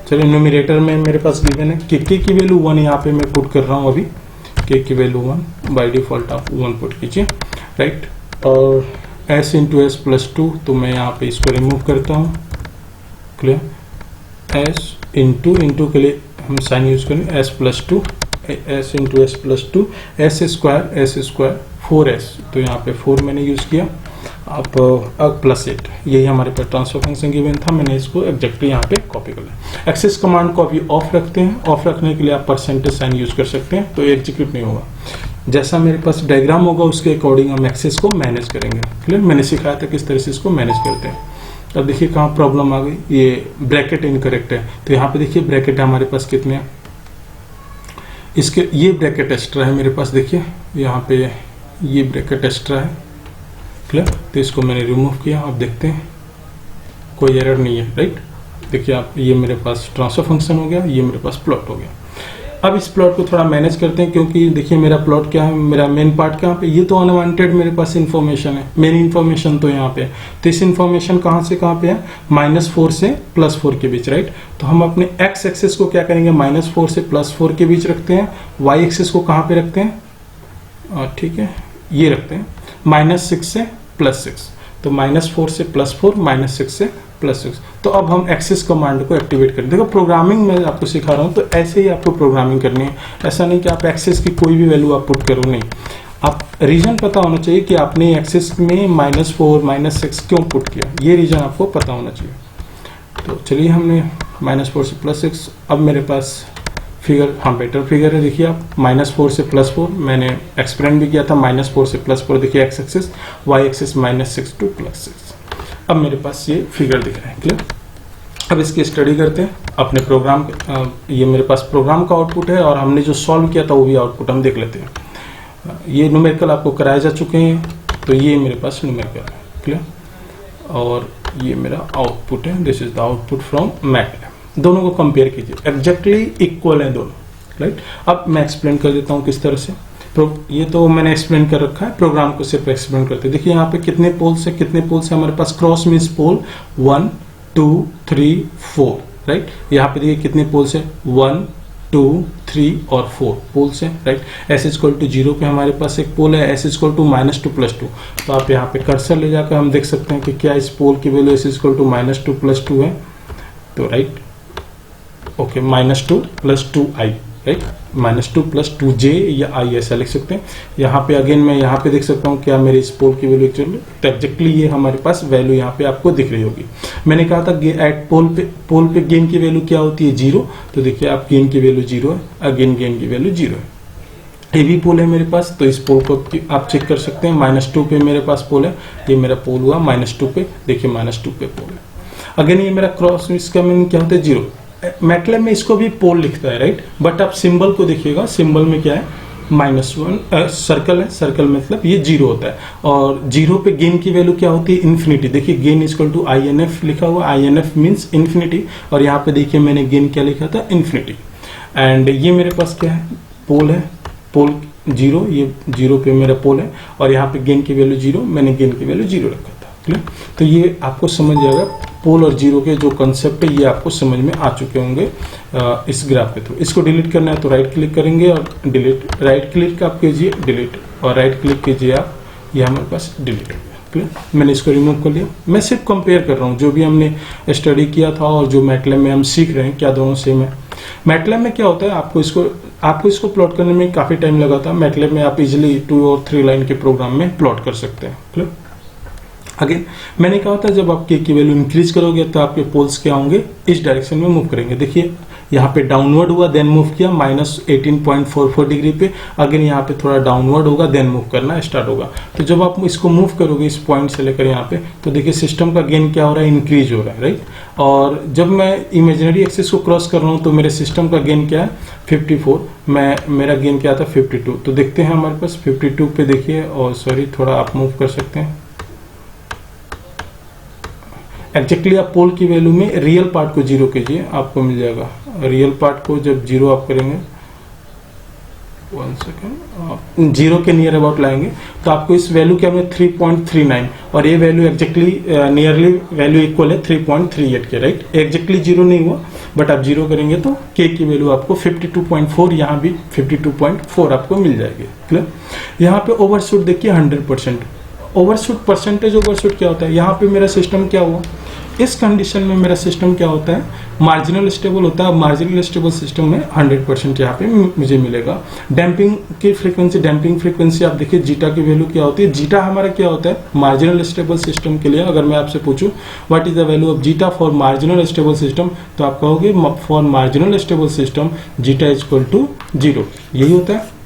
चलिए न्यूमरेटर में मेरे पास गिवन है कि के की वैल्यू 1 यहाँ पे मैं पुट कर रहा हूँ अभी, के की वैल्यू 1 बाय डिफॉल्ट आप 1 पुट कीजिए, राइट। और s इंटू एस प्लस 2, तो मैं यहाँ पे इसको रिमूव करता हूँ, क्लियर। s इंटू के लिए हम साइन यूज करेंगे, s plus 2, s into S plus 2, s square 4s, तो यहाँ पे 4 मैंने यूज किया, आप प्लस 8, यही हमारे पास ट्रांसफर फंक्शन गिवन था। मैंने इसको एग्जैक्टली यहाँ पे कॉपी कर लिया। एक्सेस कमांड को अभी ऑफ रखते हैं, ऑफ रखने के लिए आप परसेंटेज साइन यूज कर सकते हैं, तो एग्जीक्यूट नहीं होगा। जैसा मेरे पास डायग्राम होगा उसके अकॉर्डिंग हम एक्सेस को मैनेज करेंगे, क्लियर। मैंने सिखाया था किस तरह से इसको मैनेज करते हैं। अब देखिए कहाँ प्रॉब्लम आ गई, ये ब्रैकेट इनकरेक्ट है। तो यहाँ पे देखिए ब्रैकेट हमारे पास कितने हैं, इसके ये ब्रैकेट एक्स्ट्रा है मेरे पास, देखिए यहाँ पे ये ब्रैकेट एक्स्ट्रा है, क्लियर। तो इसको मैंने रिमूव किया, आप देखते हैं कोई एरर नहीं है, राइट। देखिए आप, ये मेरे पास ट्रांसफर फंक्शन हो गया, ये मेरे पास प्लॉट हो गया। अब इस प्लॉट को थोड़ा मैनेज करते हैं, क्योंकि देखिए मेरा प्लॉट क्या है, मेरा मेन पार्ट कहाँ पे, ये तो अनवांटेड मेरे पास इन्फॉर्मेशन है, मेन इन्फॉर्मेशन तो यहाँ पे है। तो इस इन्फॉर्मेशन कहाँ से कहाँ पे है, -4 से +4 के बीच, राइट। तो हम अपने x एक्सेस को क्या करेंगे, -4 से +4 के बीच रखते हैं। y एक्सेस को कहाँ पे रखते हैं, ठीक है, ये रखते हैं -6 से +6, तो -4 से +4, -6 से +6। तो अब हम एक्सेस कमांड को एक्टिवेट करें। देखो प्रोग्रामिंग में आपको सिखा रहा हूँ, तो ऐसे ही आपको प्रोग्रामिंग करनी है। ऐसा नहीं कि आप एक्सेस की कोई भी वैल्यू आप पुट करो, नहीं, आप रीजन पता होना चाहिए कि आपने एक्सेस में -4, -6 क्यों पुट किया, ये रीजन आपको पता होना चाहिए। तो चलिए हमने -4 से +6, अब मेरे पास फिगर, हाँ बेटर फिगर है, देखिए आप -4 से +4 मैंने एक्सपेरिमेंट भी किया था, -4 से +4 देखिए x axis, y axis -6 to +6। अब मेरे पास ये फिगर दिख रहा है, क्लियर। अब इसकी स्टडी करते हैं अपने प्रोग्राम। ये मेरे पास प्रोग्राम का आउटपुट है और हमने जो सॉल्व किया था वो भी आउटपुट हम देख लेते हैं। ये न्यूमेरिकल आपको कराए जा चुके हैं, तो ये मेरे पास न्यूमेरिकल है, क्लियर। और ये मेरा आउटपुट है, this is the output from MATLAB. दोनों को कंपेयर कीजिए, एग्जैक्टली इक्वल है दोनों, राइट। अब मैं एक्सप्लेन कर देता हूँ किस तरह से। ये तो मैंने एक्सप्लेन कर रखा है, प्रोग्राम को सिर्फ एक्सप्लेन करते हैं। देखिए यहाँ पे कितने पोल्स है, कितने पोल्स है हमारे पास। क्रॉस मीन्स पोल 1 2 3 4, राइट। यहाँ पे देखिए कितने पोल्स है, 1 2 3 और 4 पोल्स है, right. S is equal to 0 पे हमारे पास एक पोल है, एस इज इक्वल टू -2 +2। तो आप यहाँ पे कर्सर ले जाकर हम देख सकते हैं कि क्या इस पोल की value S is equal to -2 +2 है। तो right, okay, -2 + 2i, right, -2 + 2j या i ऐसा लिख सकते हैं। यहाँ पे अगेन मैं यहाँ पे देख सकता हूँ क्या मेरे इस पोल की वैल्यू एक्चुअली, तो एग्जैक्टली ये हमारे पास वैल्यू यहाँ पे आपको दिख रही होगी। मैंने कहा था एट पोल पे गेन की वैल्यू क्या होती है, 0। तो देखिए आप गेन की वैल्यू 0 है, अगेन गेन की वैल्यू 0 है। ये भी पोल है मेरे पास, तो इस पोल को आप चेक कर सकते हैं। -2 पे मेरे पास पोल है, ये मेरा पोल हुआ -2 पे, देखिए -2 पे पोल है। अगेन ये मेरा क्रॉस, इसका मीनिंग क्या होता है, 0। मैटलैब में इसको भी पोल लिखता है, राइट। बट आप सिंबल को देखिएगा, सिंबल में क्या है, -1 सर्कल है, सर्कल मतलब ये 0 होता है। और 0 पे गेन की वैल्यू क्या होती है, इन्फिनिटी। देखिए गेन इक्वल टू INF लिखा हुआ, INF मीन्स इन्फिनिटी। और यहाँ पे देखिए मैंने गेन क्या लिखा था, इन्फिनिटी। एंड ये मेरे पास क्या है, पोल है, पोल 0, ये 0 पे मेरा पोल है। और यहाँ पे गेन की वैल्यू 0, मैंने गेन की वैल्यू 0 रखा था, क्लियर। तो ये आपको समझ जाएगा, पोल और 0 के जो कंसेप्ट है ये आपको समझ में आ चुके होंगे इस ग्राफ के थ्रू। इसको डिलीट करना है तो राइट क्लिक करेंगे और डिलीट, राइट क्लिक आप कीजिए डिलीट, और राइट क्लिक कीजिए आप, ये हमारे पास डिलीट हो गया, क्लियर। मैंने इसको रिमूव कर लिया। मैं सिर्फ कंपेयर कर रहा हूँ जो भी हमने स्टडी किया था और जो मैटलैब में हम सीख रहे हैं, क्या दोनों सेम है। मैटलैब में क्या होता है, आपको इसको प्लॉट करने में काफी टाइम लगा था। मैटलैब में आप इजिली 2 और 3 लाइन के प्रोग्राम में प्लॉट कर सकते हैं, क्लियर। अगेन मैंने कहा था जब आप के की वैल्यू इंक्रीज करोगे तो आपके पोल्स क्या होंगे, इस डायरेक्शन में मूव करेंगे। देखिए यहाँ पे डाउनवर्ड हुआ, देन मूव किया -18.44 डिग्री पे। अगेन यहाँ पे थोड़ा डाउनवर्ड होगा, देन मूव करना स्टार्ट होगा। तो जब आप इसको मूव करोगे इस पॉइंट से लेकर यहाँ पे, तो देखिए सिस्टम का गेन क्या हो रहा है, इंक्रीज हो रहा है, राइट। और जब मैं इमेजिनरी एक्सिस को क्रॉस कर रहा हूँ तो मेरे सिस्टम का गेन क्या है, 54। मेरा गेन क्या था, 52। तो देखते हैं हमारे पास 52 पे देखिए, और सॉरी थोड़ा आप मूव कर सकते हैं। एग्जैक्टली आप पोल की वैल्यू में रियल पार्ट को 0 कीजिए, आपको मिल जाएगा। रियल पार्ट को जब 0 आप करेंगे, 1 सेकेंड, 0 के नियर अबाउट लाएंगे तो आपको इस वैल्यू क्या मिले, 3.39। और ये value exactly nearly value equal है 3.38 के, राइट। एग्जैक्टली 0 नहीं हुआ, बट आप 0 करेंगे तो के की वैल्यू आपको 52.4, यहाँ भी 52.4 आपको मिल जाएगी, क्लियर। यहाँ पे ओवरशूट देखिए 100%। ओवरशूट परसेंटेज ओवरशूट क्या होता है, यहाँ पे मेरा सिस्टम क्या हुआ, इस कंडीशन में मेरा सिस्टम क्या होता है, मार्जिनल स्टेबल होता है। मार्जिनल स्टेबल सिस्टम में 100% यहाँ पे मुझे मिलेगा। डैम्पिंग की फ्रीक्वेंसी, डैम्पिंग फ्रीक्वेंसी आप देखिए जीटा की वैल्यू क्या होती है। जीटा हमारा क्या होता है, मार्जिनल स्टेबल सिस्टम के लिए अगर मैं आपसे पूछूं what is the value of zeta for marginal stable system, तो आप कहोगे for marginal stable system zeta is equal to 0, यही होता है।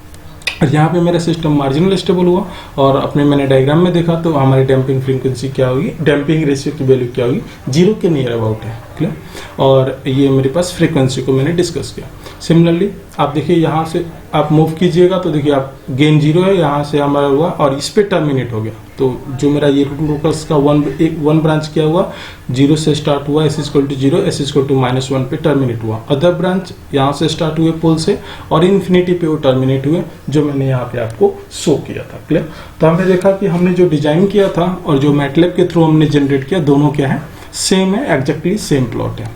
और यहाँ पे मेरा सिस्टम मार्जिनल स्टेबल हुआ, और अपने मैंने डायग्राम में देखा तो हमारी डैम्पिंग फ्रीक्वेंसी क्या होगी, डैम्पिंग रेशियो की वैल्यू क्या होगी, 0 के नियर अबाउट है, क्लियर। और ये मेरे पास फ्रीक्वेंसी को मैंने डिस्कस किया। सिमिलरली आप देखिए यहाँ से आप मूव कीजिएगा तो देखिए आप गेन 0 है, यहाँ से हमारा हुआ और इस पे टर्मिनेट हो गया। तो जो मेरा ये लोकस का वन ब्रांच क्या हुआ, 0 से स्टार्ट हुआ, S equal to 0, S equal to -1 पे टर्मिनेट हुआ। अदर ब्रांच यहाँ से स्टार्ट हुए पोल से और इन्फिनिटी पे वो टर्मिनेट हुए, जो मैंने यहाँ पे आपको शो किया था, क्लियर। तो हमने देखा कि हमने जो डिजाइन किया था और जो मैटलैब के थ्रू हमने जनरेट किया, दोनों क्या है, सेम है, एग्जैक्टली सेम प्लॉट है।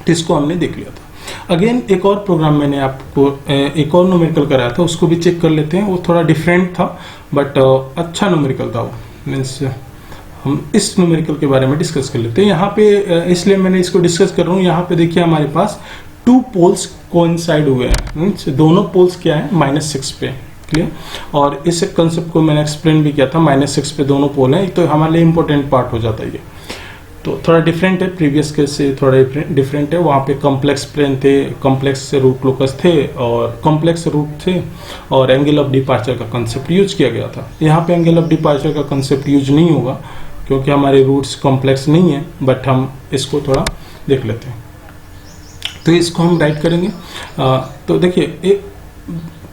इसको हमने देख लिया था। अगेन एक और प्रोग्राम मैंने आपको एक और न्यूमेरिकल कराया था, उसको भी चेक कर लेते हैं। वो थोड़ा डिफरेंट था बट अच्छा न्यूमेरिकल था वो, मीन्स हम इस न्यूमेरिकल के बारे में डिस्कस कर लेते हैं। यहाँ पे इसलिए मैंने इसको डिस्कस कर रहा हूँ। यहाँ पे देखिए हमारे पास 2 पोल्स कोइंसाइड हुए हैं, मीन्स दोनों पोल्स क्या है, -6 पे, क्लियर। और इस कंसेप्ट को मैंने एक्सप्लेन भी किया था, -6 पे दोनों पोल हैं, तो हमारे लिए इंपॉर्टेंट पार्ट हो जाता है ये। तो थोड़ा डिफरेंट है, प्रीवियस केस से थोड़ा डिफरेंट है। वहाँ पे कॉम्प्लेक्स प्लेन थे, कॉम्प्लेक्स रूट लोकस थे और कॉम्प्लेक्स रूट थे, और एंगल ऑफ डिपार्चर का कंसेप्ट यूज किया गया था। यहाँ पे एंगल ऑफ डिपार्चर का कंसेप्ट यूज नहीं होगा, क्योंकि हमारे रूट्स कॉम्प्लेक्स नहीं है, बट हम इसको थोड़ा देख लेते हैं। तो इसको हम राइट करेंगे। तो देखिए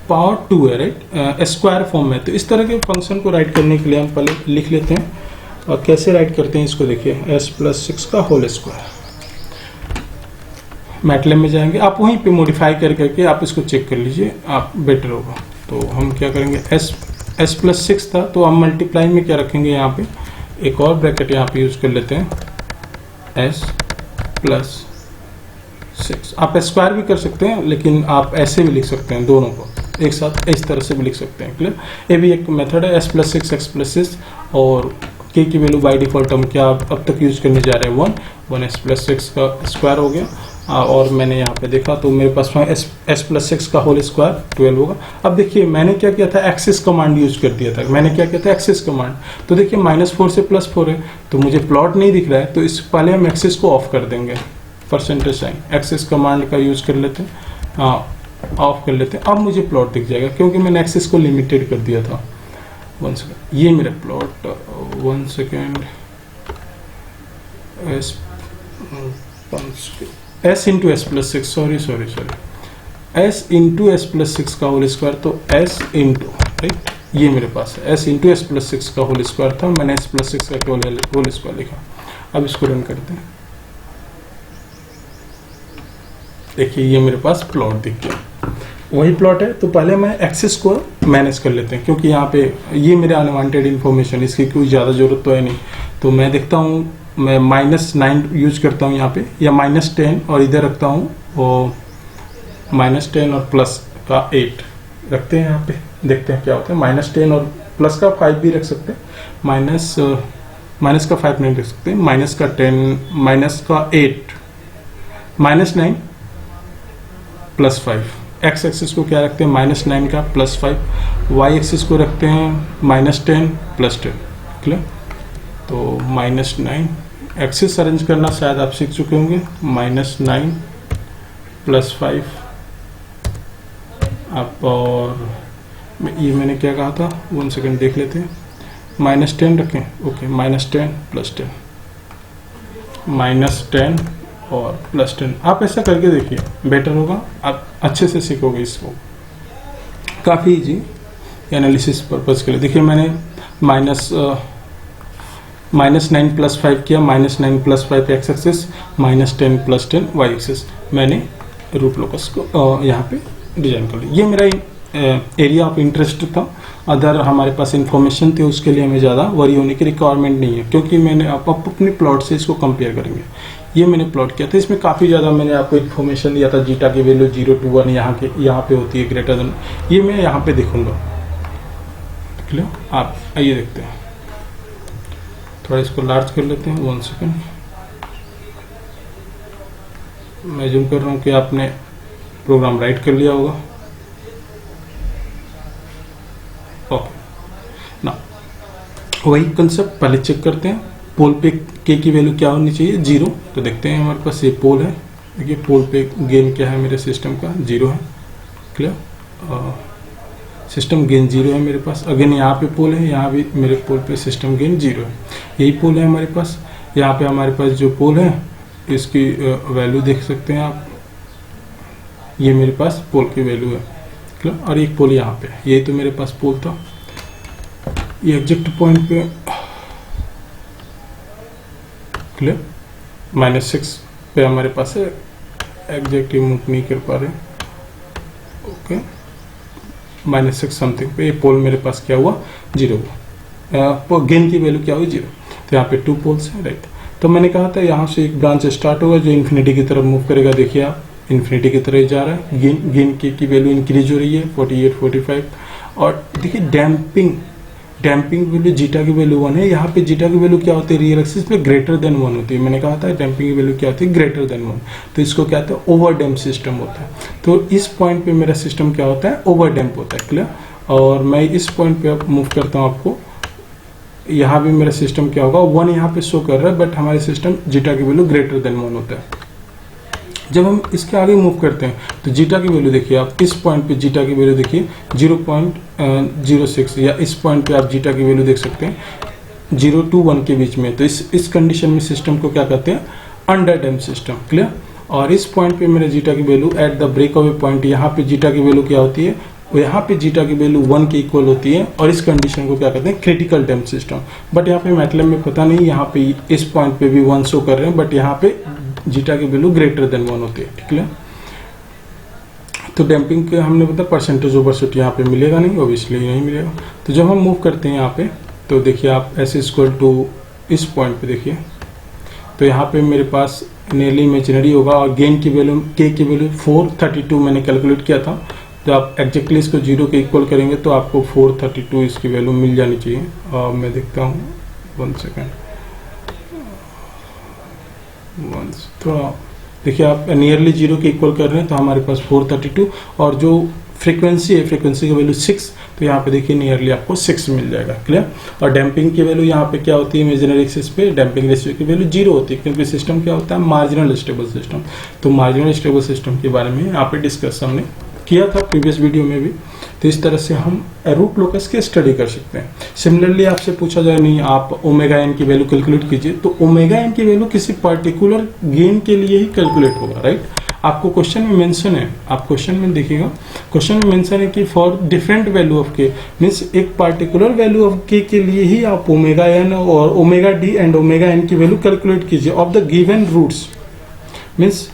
पावर 2 है, राइट, स्क्वायर फॉर्म में। तो इस तरह के फंक्शन को राइट करने के लिए हम पहले लिख लेते हैं। और कैसे राइट करते हैं इसको देखिए, s+6 का होल स्क्वायर। मैटलैब में जाएंगे, आप वहीं पे मॉडिफाई करके आप इसको चेक कर लीजिए, आप बेटर होगा। तो हम क्या करेंगे, s+6 था तो हम मल्टीप्लाई में क्या रखेंगे, यहाँ पे एक और ब्रैकेट यहाँ पे यूज कर लेते हैं, s+6। आप स्क्वायर भी कर सकते हैं, लेकिन आप ऐसे भी लिख सकते हैं, दोनों को एक साथ इस तरह से भी लिख सकते हैं। क्लियर, ये भी एक मेथड है, s+6 x+6। और k की वैल्यू बाय डिफॉल्ट हम क्या अब तक यूज करने जा रहे हैं, 1 s+6 का स्क्वायर हो गया। और मैंने यहाँ पे देखा तो मेरे पास s+6 का होल स्क्वायर 12 होगा। अब देखिए मैंने क्या किया था, एक्सिस कमांड यूज कर दिया था। मैंने क्या किया था, एक्सिस कमांड। तो देखिए -4 से +4 है, तो मुझे प्लॉट नहीं दिख रहा है, तो इस पहले हम एक्सिस को ऑफ कर देंगे, परसेंटेज साइन एक्सिस कमांड का यूज कर लेते हैं, ऑफ कर लेते हैं। अब मुझे प्लॉट दिख जाएगा क्योंकि मैंने एक्सिस को लिमिटेड कर दिया था। 1 सेकेंड, ये मेरा plot, 1 second, s into s+6, sorry s into s+6 का होल स्क्वायर। तो s इंटू, राइट, ये मेरे पास है s इंटू s+6 का होल स्क्वायर था, मैंने s+6 का होल स्क्वायर लिखा। अब इसको रन करते हैं, देखिए ये मेरे पास प्लॉट दिख गया, वही प्लॉट है। तो पहले मैं एक्सिस को मैनेज कर लेते हैं, क्योंकि यहाँ पे ये मेरे अनवांटेड इन्फॉर्मेशन, इसकी कोई ज़्यादा जरूरत तो है नहीं। तो मैं देखता हूँ, मैं -9 यूज करता हूँ यहाँ पे, या -10, और इधर रखता हूँ वो -10 और प्लस का 8 रखते हैं यहाँ पे, देखते हैं क्या होता है। -10 और प्लस का 5 भी रख सकते हैं, माइनस का 5 नहीं रख सकते, माइनस का 10, माइनस का 8, -9 +5। एक्स एक्सिस को क्या रखते हैं, -9 का +5, वाई एक्सिस को रखते हैं -10 +10। क्लियर, तो -9 एक्सिस अरेंज करना शायद आप सीख चुके होंगे, -9 +5 आप, और ये मैंने क्या कहा था, 1 सेकेंड देख लेते हैं, -10 रखें, ओके, -10 +10, -10 और +10। आप ऐसा करके देखिए, बेटर होगा, आप अच्छे से सीखोगे इसको, काफ़ी इजी एनालिसिस पर्पज़ के लिए। देखिए मैंने -9 +5 किया, -9 +5 एक्स एक्सिस, -10 +10 वाई एक्सिस, मैंने रूट लोकस को यहाँ पे डिजाइन कर लिया। ये मेरा एरिया ऑफ इंटरेस्ट था। अदर हमारे पास इंफॉर्मेशन थी, उसके लिए हमें ज़्यादा वरी होने की रिक्वायरमेंट नहीं है, क्योंकि मैंने आप अपने प्लॉट से इसको कंपेयर करेंगे। ये मैंने प्लॉट किया था, इसमें काफ़ी ज़्यादा मैंने आपको इन्फॉर्मेशन दिया था, जीटा की वैल्यू 0 to 1 यहाँ पे होती है, ग्रेटर देन, ये मैं यहाँ पे देखूंगा। क्लियर, आप आइए देखते हैं, थोड़ा इसको लार्ज कर लेते हैं, 1 सेकेंड, मैं जूम कर रहा हूँ कि आपने प्रोग्राम राइट कर लिया होगा। ओके ना, वही कंसेप्ट पहले चेक करते हैं, पोल पे के की वैल्यू क्या होनी चाहिए, 0। तो देखते हैं हमारे पास ये पोल है, देखिए पोल पे गेन क्या है मेरे सिस्टम का, 0 है। क्लियर, सिस्टम गेन 0 है मेरे पास। अगेन यहाँ पे पोल है, यहाँ भी मेरे पोल पे सिस्टम गेन 0 है, यही पोल है हमारे पास। यहाँ पे हमारे पास जो पोल है इसकी वैल्यू देख सकते हैं आप, ये मेरे पास पोल की वैल्यू है। क्लियर, और एक पोल यहाँ पे, यही तो मेरे पास पोल था। ये एग्जैक्ट पॉइंट पे, क्लियर, -6 पे हमारे पास है, एग्जैक्ट मूव नहीं कर पा रहे, ओके, -6 समथिंग पे ये पोल मेरे पास क्या हुआ, 0 हुआ। गेन की वैल्यू क्या हुई, 0। तो यहाँ पे 2 पोल्स हैं, राइट। तो मैंने कहा था यहाँ से एक ब्रांच स्टार्ट होगा जो इन्फिनिटी की तरफ मूव करेगा, देखिए आप इन्फिनिटी की तरफ जा रहा है। गेन के की वैल्यू इंक्रीज हो रही है, 48, 45। और देखिए डैम्पिंग वैल्यू जीटा की वैल्यू 1 है, यहाँ पे जीटा की वैल्यू क्या होती है, रियल एक्सिस में ग्रेटर देन 1 होती है। मैंने कहा था डैम्पिंग की वैल्यू क्या होती है, ग्रेटर देन 1। तो इसको क्या होता है, ओवर डैम्प सिस्टम होता है। तो इस पॉइंट पे मेरा सिस्टम क्या होता है, ओवर डैम्प होता है। क्लियर, और मैं इस पॉइंट पे अब मूव करता हूँ आपको, यहाँ भी मेरा सिस्टम क्या होगा, 1 यहाँ पे शो कर रहा है, बट हमारे सिस्टम जीटा की वैल्यू ग्रेटर देन 1 होता है। जब हम इसके आगे मूव करते हैं तो जीटा की वैल्यू देखिए आप, इस पॉइंट पे जीटा की वैल्यू देखिए 0.06, या इस पॉइंट पे आप जीटा की वैल्यू देख सकते हैं 0 to 1 के बीच में, तो इस कंडीशन में सिस्टम को क्या कहते हैं, अंडर डैम्प सिस्टम। क्लियर। और इस पॉइंट पे मेरे जीटा की value at the break away point, यहाँ पे जीटा की वैल्यू क्या होती है, यहाँ पे जीटा की वैल्यू 1 के इक्वल होती है, और इस कंडीशन को क्या कहते हैं, क्रिटिकल डैम्प सिस्टम। बट यहाँ पे मैटलैब में पता नहीं, यहाँ पे इस पॉइंट पे भी 1 शो कर रहे हैं, बट यहाँ पे जीटा की वैल्यू ग्रेटर देन 1 होती है। ठीक है। तो डैम्पिंग के हमने बताया परसेंटेज ओवरशूट यहाँ पे मिलेगा नहीं, ऑब्वियसली नहीं मिलेगा। तो जब हम मूव करते हैं यहाँ पे, तो देखिए आप ऐसे इक्वल टू इस पॉइंट पे देखिए, तो यहाँ पे मेरे पास नियरली इमेजिनरी होगा, और गेन की वैल्यू के की वैल्यू 432 मैंने कैलकुलेट किया था। तो आप एग्जैक्टली इसको 0 के इक्वल करेंगे तो आपको 432 इसकी वैल्यू मिल जानी चाहिए। और मैं देखता हूँ 1 सेकेंड, थोड़ा देखिए आप नियरली 0 के इक्वल कर रहे हैं, तो हमारे पास 432, और जो फ्रीक्वेंसी है, फ्रीक्वेंसी की वैल्यू 6, तो यहाँ पे देखिए नियरली आपको 6 मिल जाएगा। क्लियर। और डैम्पिंग की वैल्यू यहाँ पे क्या होती है, इमेजिनरी एक्सिस पे डैम्पिंग रेशियो की वैल्यू 0 होती है, क्योंकि सिस्टम क्या होता है, मार्जिनल स्टेबल सिस्टम। तो मार्जिनल स्टेबल सिस्टम के बारे में यहाँ पे डिस्कस हमने किया था प्रीवियस वीडियो में भी। तो इस तरह से हम रूट लोकस की स्टडी कर सकते हैं। सिमिलरली आपसे पूछा जाए, नहीं आप ओमेगा एन की वैल्यू कैलकुलेट कीजिए, तो ओमेगा एन की वैल्यू किसी पर्टिकुलर गेन के लिए ही कैलकुलेट होगा, राइट। आपको क्वेश्चन में मेंशन है, आप क्वेश्चन में देखिएगा, क्वेश्चन में मेंशन है कि for different value of K, means एक पर्टिकुलर वैल्यू ऑफ के लिए ही आप ओमेगा एन और omega D and omega N की वैल्यू कैलकुलेट कीजिए of the given roots. Means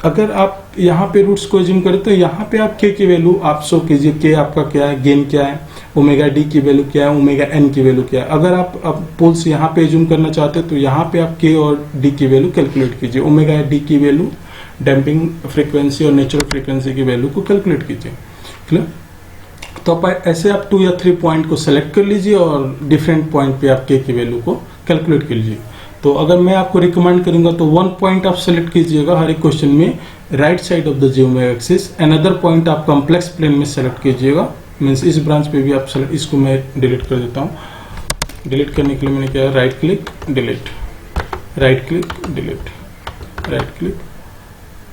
अगर आप यहाँ पे रूट्स को एज्यूम करें, तो यहाँ पे आप के की वैल्यू आप शो कीजिए, के आपका क्या है, गेन क्या है, ओमेगा डी की वैल्यू क्या है, ओमेगा एन की वैल्यू क्या है। अगर आप अब पोल्स यहाँ पे एज्यूम करना चाहते हैं, तो यहाँ पे आप के और डी की वैल्यू कैलकुलेट कीजिए, ओमेगा डी की वैल्यू, डैम्पिंग फ्रीक्वेंसी और नेचुरल फ्रीक्वेंसी की वैल्यू को कैलकुलेट कीजिए। क्लियर। तो आप ऐसे आप 2 या 3 पॉइंट को सेलेक्ट कर लीजिए, और डिफरेंट पॉइंट पे आप के की वैल्यू को कैलकुलेट कर लीजिए। तो अगर मैं आपको रिकमेंड करूंगा, तो 1 पॉइंट आप सेलेक्ट कीजिएगा हर एक क्वेश्चन में, right side of the geometric axis. Another point आप कॉम्प्लेक्स प्लेन में सेलेक्ट कीजिएगा, मीन्स इस ब्रांच पे भी आप सेलेक्ट, इसको मैं डिलीट कर देता हूँ। डिलीट करने के लिए मैंने क्या, right click delete, right click delete, right click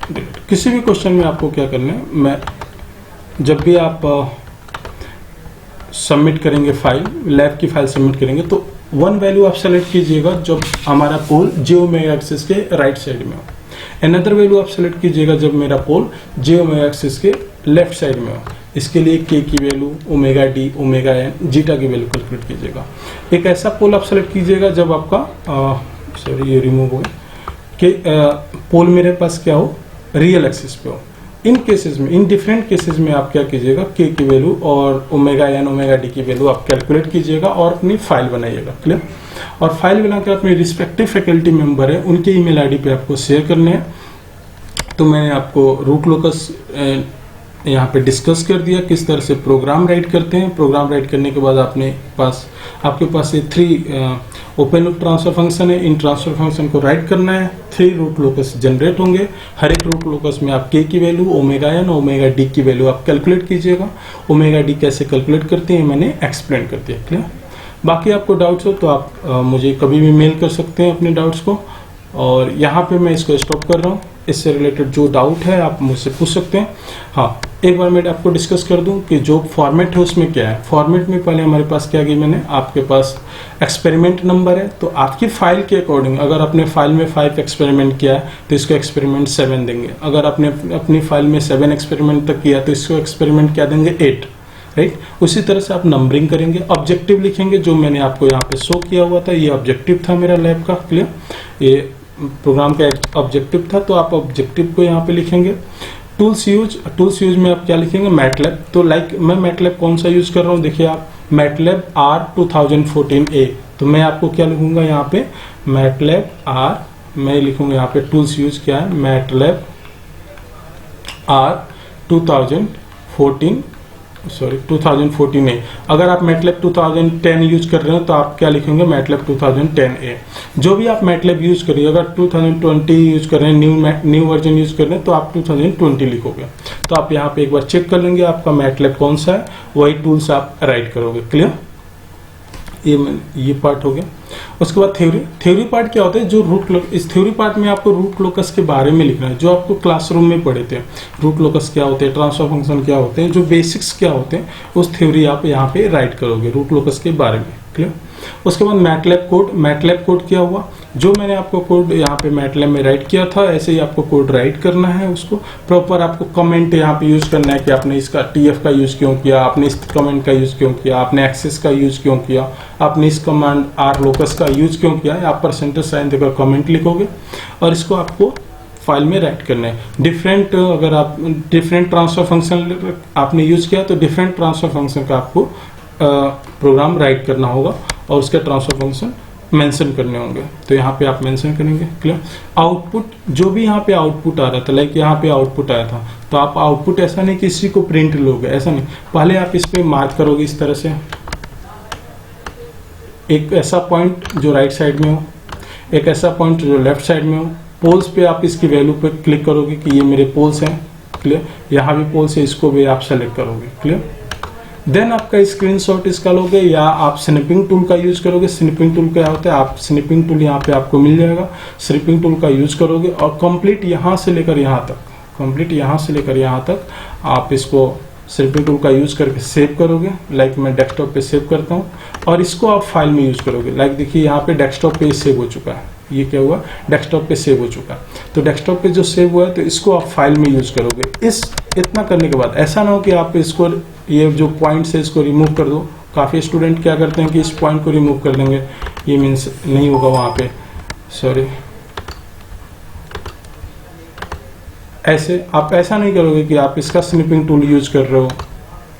delete. किसी भी क्वेश्चन में आपको क्या करना है, मैं जब भी आप सबमिट करेंगे फाइल, लैब की फाइल सबमिट करेंगे, तो 1 वैल्यू आप सेलेक्ट कीजिएगा जब हमारा पोल जियोमेट्रिक एक्सिस के राइट साइड में हो। अनदर वैल्यू आप सेलेक्ट कीजिएगा जब मेरा पोल जियोमेट्रिक एक्सिस के लेफ्ट साइड में हो। इसके लिए के की value, omega D, omega N, zeta की वैल्यू कैलकुलेट कीजिएगा। एक ऐसा पोल आप सेलेक्ट कीजिएगा जब आपका सॉरी ये रिमूव हो कि पोल मेरे पास क्या हो, रियल एक्सिस पे हो। इन केसेस में, इन डिफरेंट केसेस में आप क्या कीजिएगा, के की वैल्यू और ओमेगा एन, ओमेगा डी की वैल्यू आप कैलकुलेट कीजिएगा और अपनी फाइल बनाइएगा। क्लियर। और फाइल बनाकर अपने रिस्पेक्टिव फैकल्टी मेंबर है उनके ईमेल आईडी पे आपको शेयर करने हैं। तो मैंने आपको रूट लोकस यहाँ पे डिस्कस कर दिया, किस तरह से प्रोग्राम राइट करते हैं। प्रोग्राम राइट करने के बाद आपके पास ये 3 ओपन लूप ट्रांसफर फंक्शन है। इन ट्रांसफर फंक्शन को राइट करना है, 3 रूट लोकस जनरेट होंगे। हर एक रूट लोकस में आप के की value, omega N, omega D की वैल्यू आप कैलकुलेट कीजिएगा। ओमेगा डी कैसे कैलकुलेट करते हैं मैंने एक्सप्लेन कर दिया। क्लियर। बाकी आपको डाउट्स हो तो आप मुझे कभी भी मेल कर सकते हैं अपने डाउट्स को, और यहाँ पे मैं इसको स्टॉप कर रहा हूँ। इससे रिलेटेड जो डाउट है आप मुझसे पूछ सकते हैं। हाँ, एक बार मैं आपको डिस्कस कर दूं कि जो फॉर्मेट है उसमें क्या है। फॉर्मेट में पहले हमारे पास क्या किया मैंने, आपके पास एक्सपेरिमेंट नंबर है, तो आपकी फाइल के अकॉर्डिंग अगर आपने फाइल में 5 एक्सपेरिमेंट किया है तो इसको एक्सपेरिमेंट 7 देंगे। अगर आपने अपनी फाइल में 7 एक्सपेरिमेंट तक किया तो इसको एक्सपेरिमेंट क्या देंगे, 8, राइट। उसी तरह से आप नंबरिंग करेंगे, ऑब्जेक्टिव लिखेंगे, जो मैंने आपको यहाँ पे शो किया हुआ था, ये ऑब्जेक्टिव था मेरा लैब का। क्लियर। ये प्रोग्राम का ऑब्जेक्टिव था, तो आप ऑब्जेक्टिव को यहाँ पे लिखेंगे। टूल्स यूज में आप क्या लिखेंगे, मैटलैब। तो मैं मैटलैब कौन सा यूज कर रहा हूँ, देखिए आप मैटलैब R 2014A। तो मैं आपको क्या लिखूंगा यहाँ पे, मैटलैब R, मैं लिखूंगा यहाँ पे टूल्स यूज क्या है, मैटलैब R 2014A। अगर आप मैटलैब 2010 यूज कर रहे हो तो आप क्या लिखेंगे, मैटलैब 2010A। जो भी आप मैटलैब यूज करिए, अगर 2020 यूज कर रहे हैं, न्यू वर्जन यूज कर रहे हैं, तो आप 2020 लिखोगे। तो आप यहाँ पे एक बार चेक कर लेंगे आपका मैटलैब कौन सा है, वही टूल्स आप राइट करोगे। क्लियर। ये पार्ट हो गया। उसके बाद थ्योरी पार्ट क्या होता है, जो इस थ्योरी पार्ट में आपको रूट लोकस के बारे में लिखना है, जो आपको क्लासरूम में पढ़े थे। रूट लोकस क्या होते हैं, ट्रांसफर फंक्शन क्या होते हैं, जो बेसिक्स क्या होते हैं, उस थ्योरी आप यहाँ पे राइट करोगे रूट लोकस के बारे में। क्लियर। उसके बाद मैटलैब कोड क्या हुआ, जो मैंने आपको कोड यहाँ पे मैटलैब में राइट किया था ऐसे ही आपको कोड राइट करना है। उसको प्रॉपर आपको कमेंट यहाँ पे यूज करना है कि आपने इसका TF का यूज क्यों किया, आपने इस कमेंट का यूज क्यों किया, आपने एक्सेस का यूज क्यों किया, आपने इस कमांड rlocus का यूज क्यों किया है। आप परसेंटेज साइन देकर कमेंट लिखोगे और इसको आपको फाइल में राइट करना है। डिफरेंट अगर आप डिफरेंट ट्रांसफर फंक्शन आपने यूज किया तो डिफरेंट ट्रांसफर फंक्शन का आपको प्रोग्राम राइट करना होगा और उसके ट्रांसफर फंक्शन मेंशन करने होंगे। तो यहाँ पे आप मेंशन करेंगे। क्लियर। आउटपुट, जो भी यहाँ पे आउटपुट आ रहा था, लाइक यहाँ पे आउटपुट आया था, तो आप आउटपुट ऐसा नहीं कि इसी को प्रिंट लोगे, ऐसा नहीं, पहले आप इस पे मार्क करोगे इस तरह से, एक ऐसा पॉइंट जो राइट साइड में हो, एक ऐसा पॉइंट जो लेफ्ट साइड में हो। पोल्स पे आप इसकी वैल्यू पे क्लिक करोगे कि ये मेरे पोल्स हैं। क्लियर। यहाँ भी पोल्स है, इसको भी आप सेलेक्ट करोगे। क्लियर। देन आपका स्क्रीनशॉट इसका लोगे या आप स्निपिंग टूल का यूज करोगे। स्निपिंग टूल क्या होता है, आप स्निपिंग टूल यहाँ पे आपको मिल जाएगा, स्निपिंग टूल का यूज करोगे और कंप्लीट यहाँ से लेकर यहाँ तक आप इसको स्निपिंग टूल का यूज करके सेव करोगे। लाइक मैं डेस्कटॉप पे सेव करता हूँ और इसको आप फाइल में यूज करोगे। लाइक देखिए यहाँ पे डेस्कटॉप पे सेव हो चुका है, ये क्या हुआ, डेस्कटॉप पे सेव हो चुका है। तो डेस्कटॉप पे जो सेव हुआ है तो इसको आप फाइल में यूज करोगे। इतना करने के बाद ऐसा ना हो कि आप इसको, ये जो पॉइंट्स है इसको रिमूव कर दो। काफ़ी स्टूडेंट क्या करते हैं कि इस पॉइंट को रिमूव कर देंगे, ये मीन्स नहीं होगा वहाँ पे, सॉरी। ऐसे आप ऐसा नहीं करोगे कि आप इसका स्निपिंग टूल यूज कर रहे हो,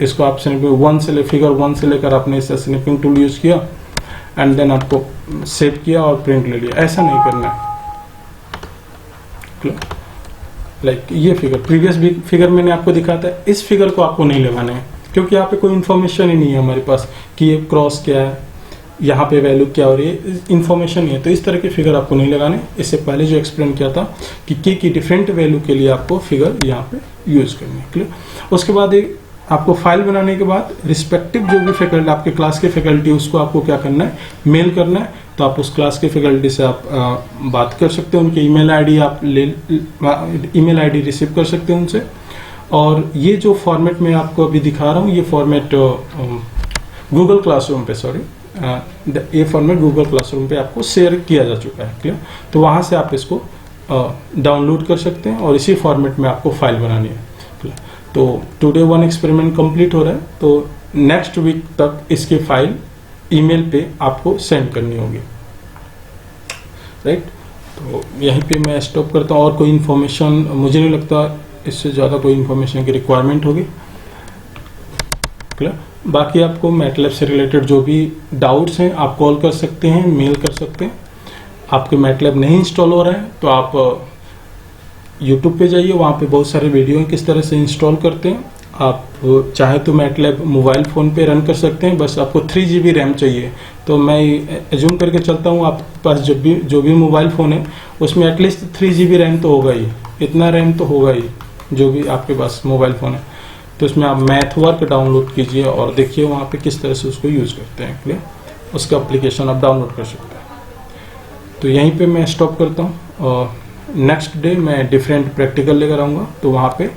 इसको आप स्निपिंग फिगर 1 से लेकर आपने इसका स्निपिंग टूल यूज किया एंड देन आपको सेव किया और प्रिंट ले लिया, ऐसा नहीं करना है। लाइक ये फिगर, प्रीवियस फिगर मैंने आपको दिखाया था, इस फिगर को आपको नहीं लगाना है क्योंकि यहाँ पे कोई इन्फॉर्मेशन ही नहीं है हमारे पास कि ये क्रॉस क्या है, यहाँ पे वैल्यू क्या हो रही है, इन्फॉर्मेशन नहीं है। तो इस तरह के फिगर आपको नहीं लगाने। इससे पहले जो एक्सप्लेन किया था कि की डिफरेंट वैल्यू के लिए आपको फिगर यहाँ पे यूज करनी है। क्लियर। उसके बाद आपको फाइल बनाने के बाद रिस्पेक्टिव जो भी फैकल्टी आपके क्लास के फैकल्टी उसको आपको क्या करना है, मेल करना है। तो आप उस क्लास के फैकल्टी से आप बात कर सकते हो, उनके ईमेल आईडी आप ईमेल आईडी रिसीव कर सकते हैं उनसे। और ये जो फॉर्मेट मैं आपको अभी दिखा रहा हूँ, ये फॉर्मेट गूगल क्लासरूम पे, सॉरी, ये फॉर्मेट गूगल क्लासरूम पे आपको शेयर किया जा चुका है। क्लियर। तो वहाँ से आप इसको डाउनलोड कर सकते हैं और इसी फॉर्मेट में आपको फाइल बनानी है। क्लियर। तो टुडे 1 एक्सपेरिमेंट कंप्लीट हो रहा है, तो नेक्स्ट वीक तक इसकी फाइल ईमेल पे आपको सेंड करनी होगी। राइट। तो यहीं पे मैं स्टॉप करता हूँ। और कोई इन्फॉर्मेशन, मुझे नहीं लगता इससे ज़्यादा कोई इन्फॉर्मेशन की रिक्वायरमेंट होगी। क्लियर। बाकी आपको मैटलैब से रिलेटेड जो भी डाउट्स हैं आप कॉल कर सकते हैं, मेल कर सकते हैं। आपके मैटलैब नहीं इंस्टॉल हो रहा है तो आप यूट्यूब पे जाइए, वहाँ पे बहुत सारे वीडियो हैं किस तरह से इंस्टॉल करते हैं। आप चाहे तो मैटलैब मोबाइल फ़ोन पे रन कर सकते हैं, बस आपको 3 GB रैम चाहिए। तो मैं एज्यूम करके चलता हूँ आपके पास जो भी मोबाइल फ़ोन है उसमें एटलीस्ट 3 GB रैम तो होगा ही, इतना रैम तो होगा ही जो भी आपके पास मोबाइल फ़ोन है। तो इसमें आप मैथ वर्क डाउनलोड कीजिए और देखिए वहाँ पे किस तरह से उसको यूज़ करते हैं। क्लियर। उसका एप्लीकेशन आप डाउनलोड कर सकते हैं। तो यहीं पे मैं स्टॉप करता हूँ और नेक्स्ट डे मैं डिफरेंट प्रैक्टिकल लेकर आऊँगा, तो वहाँ पे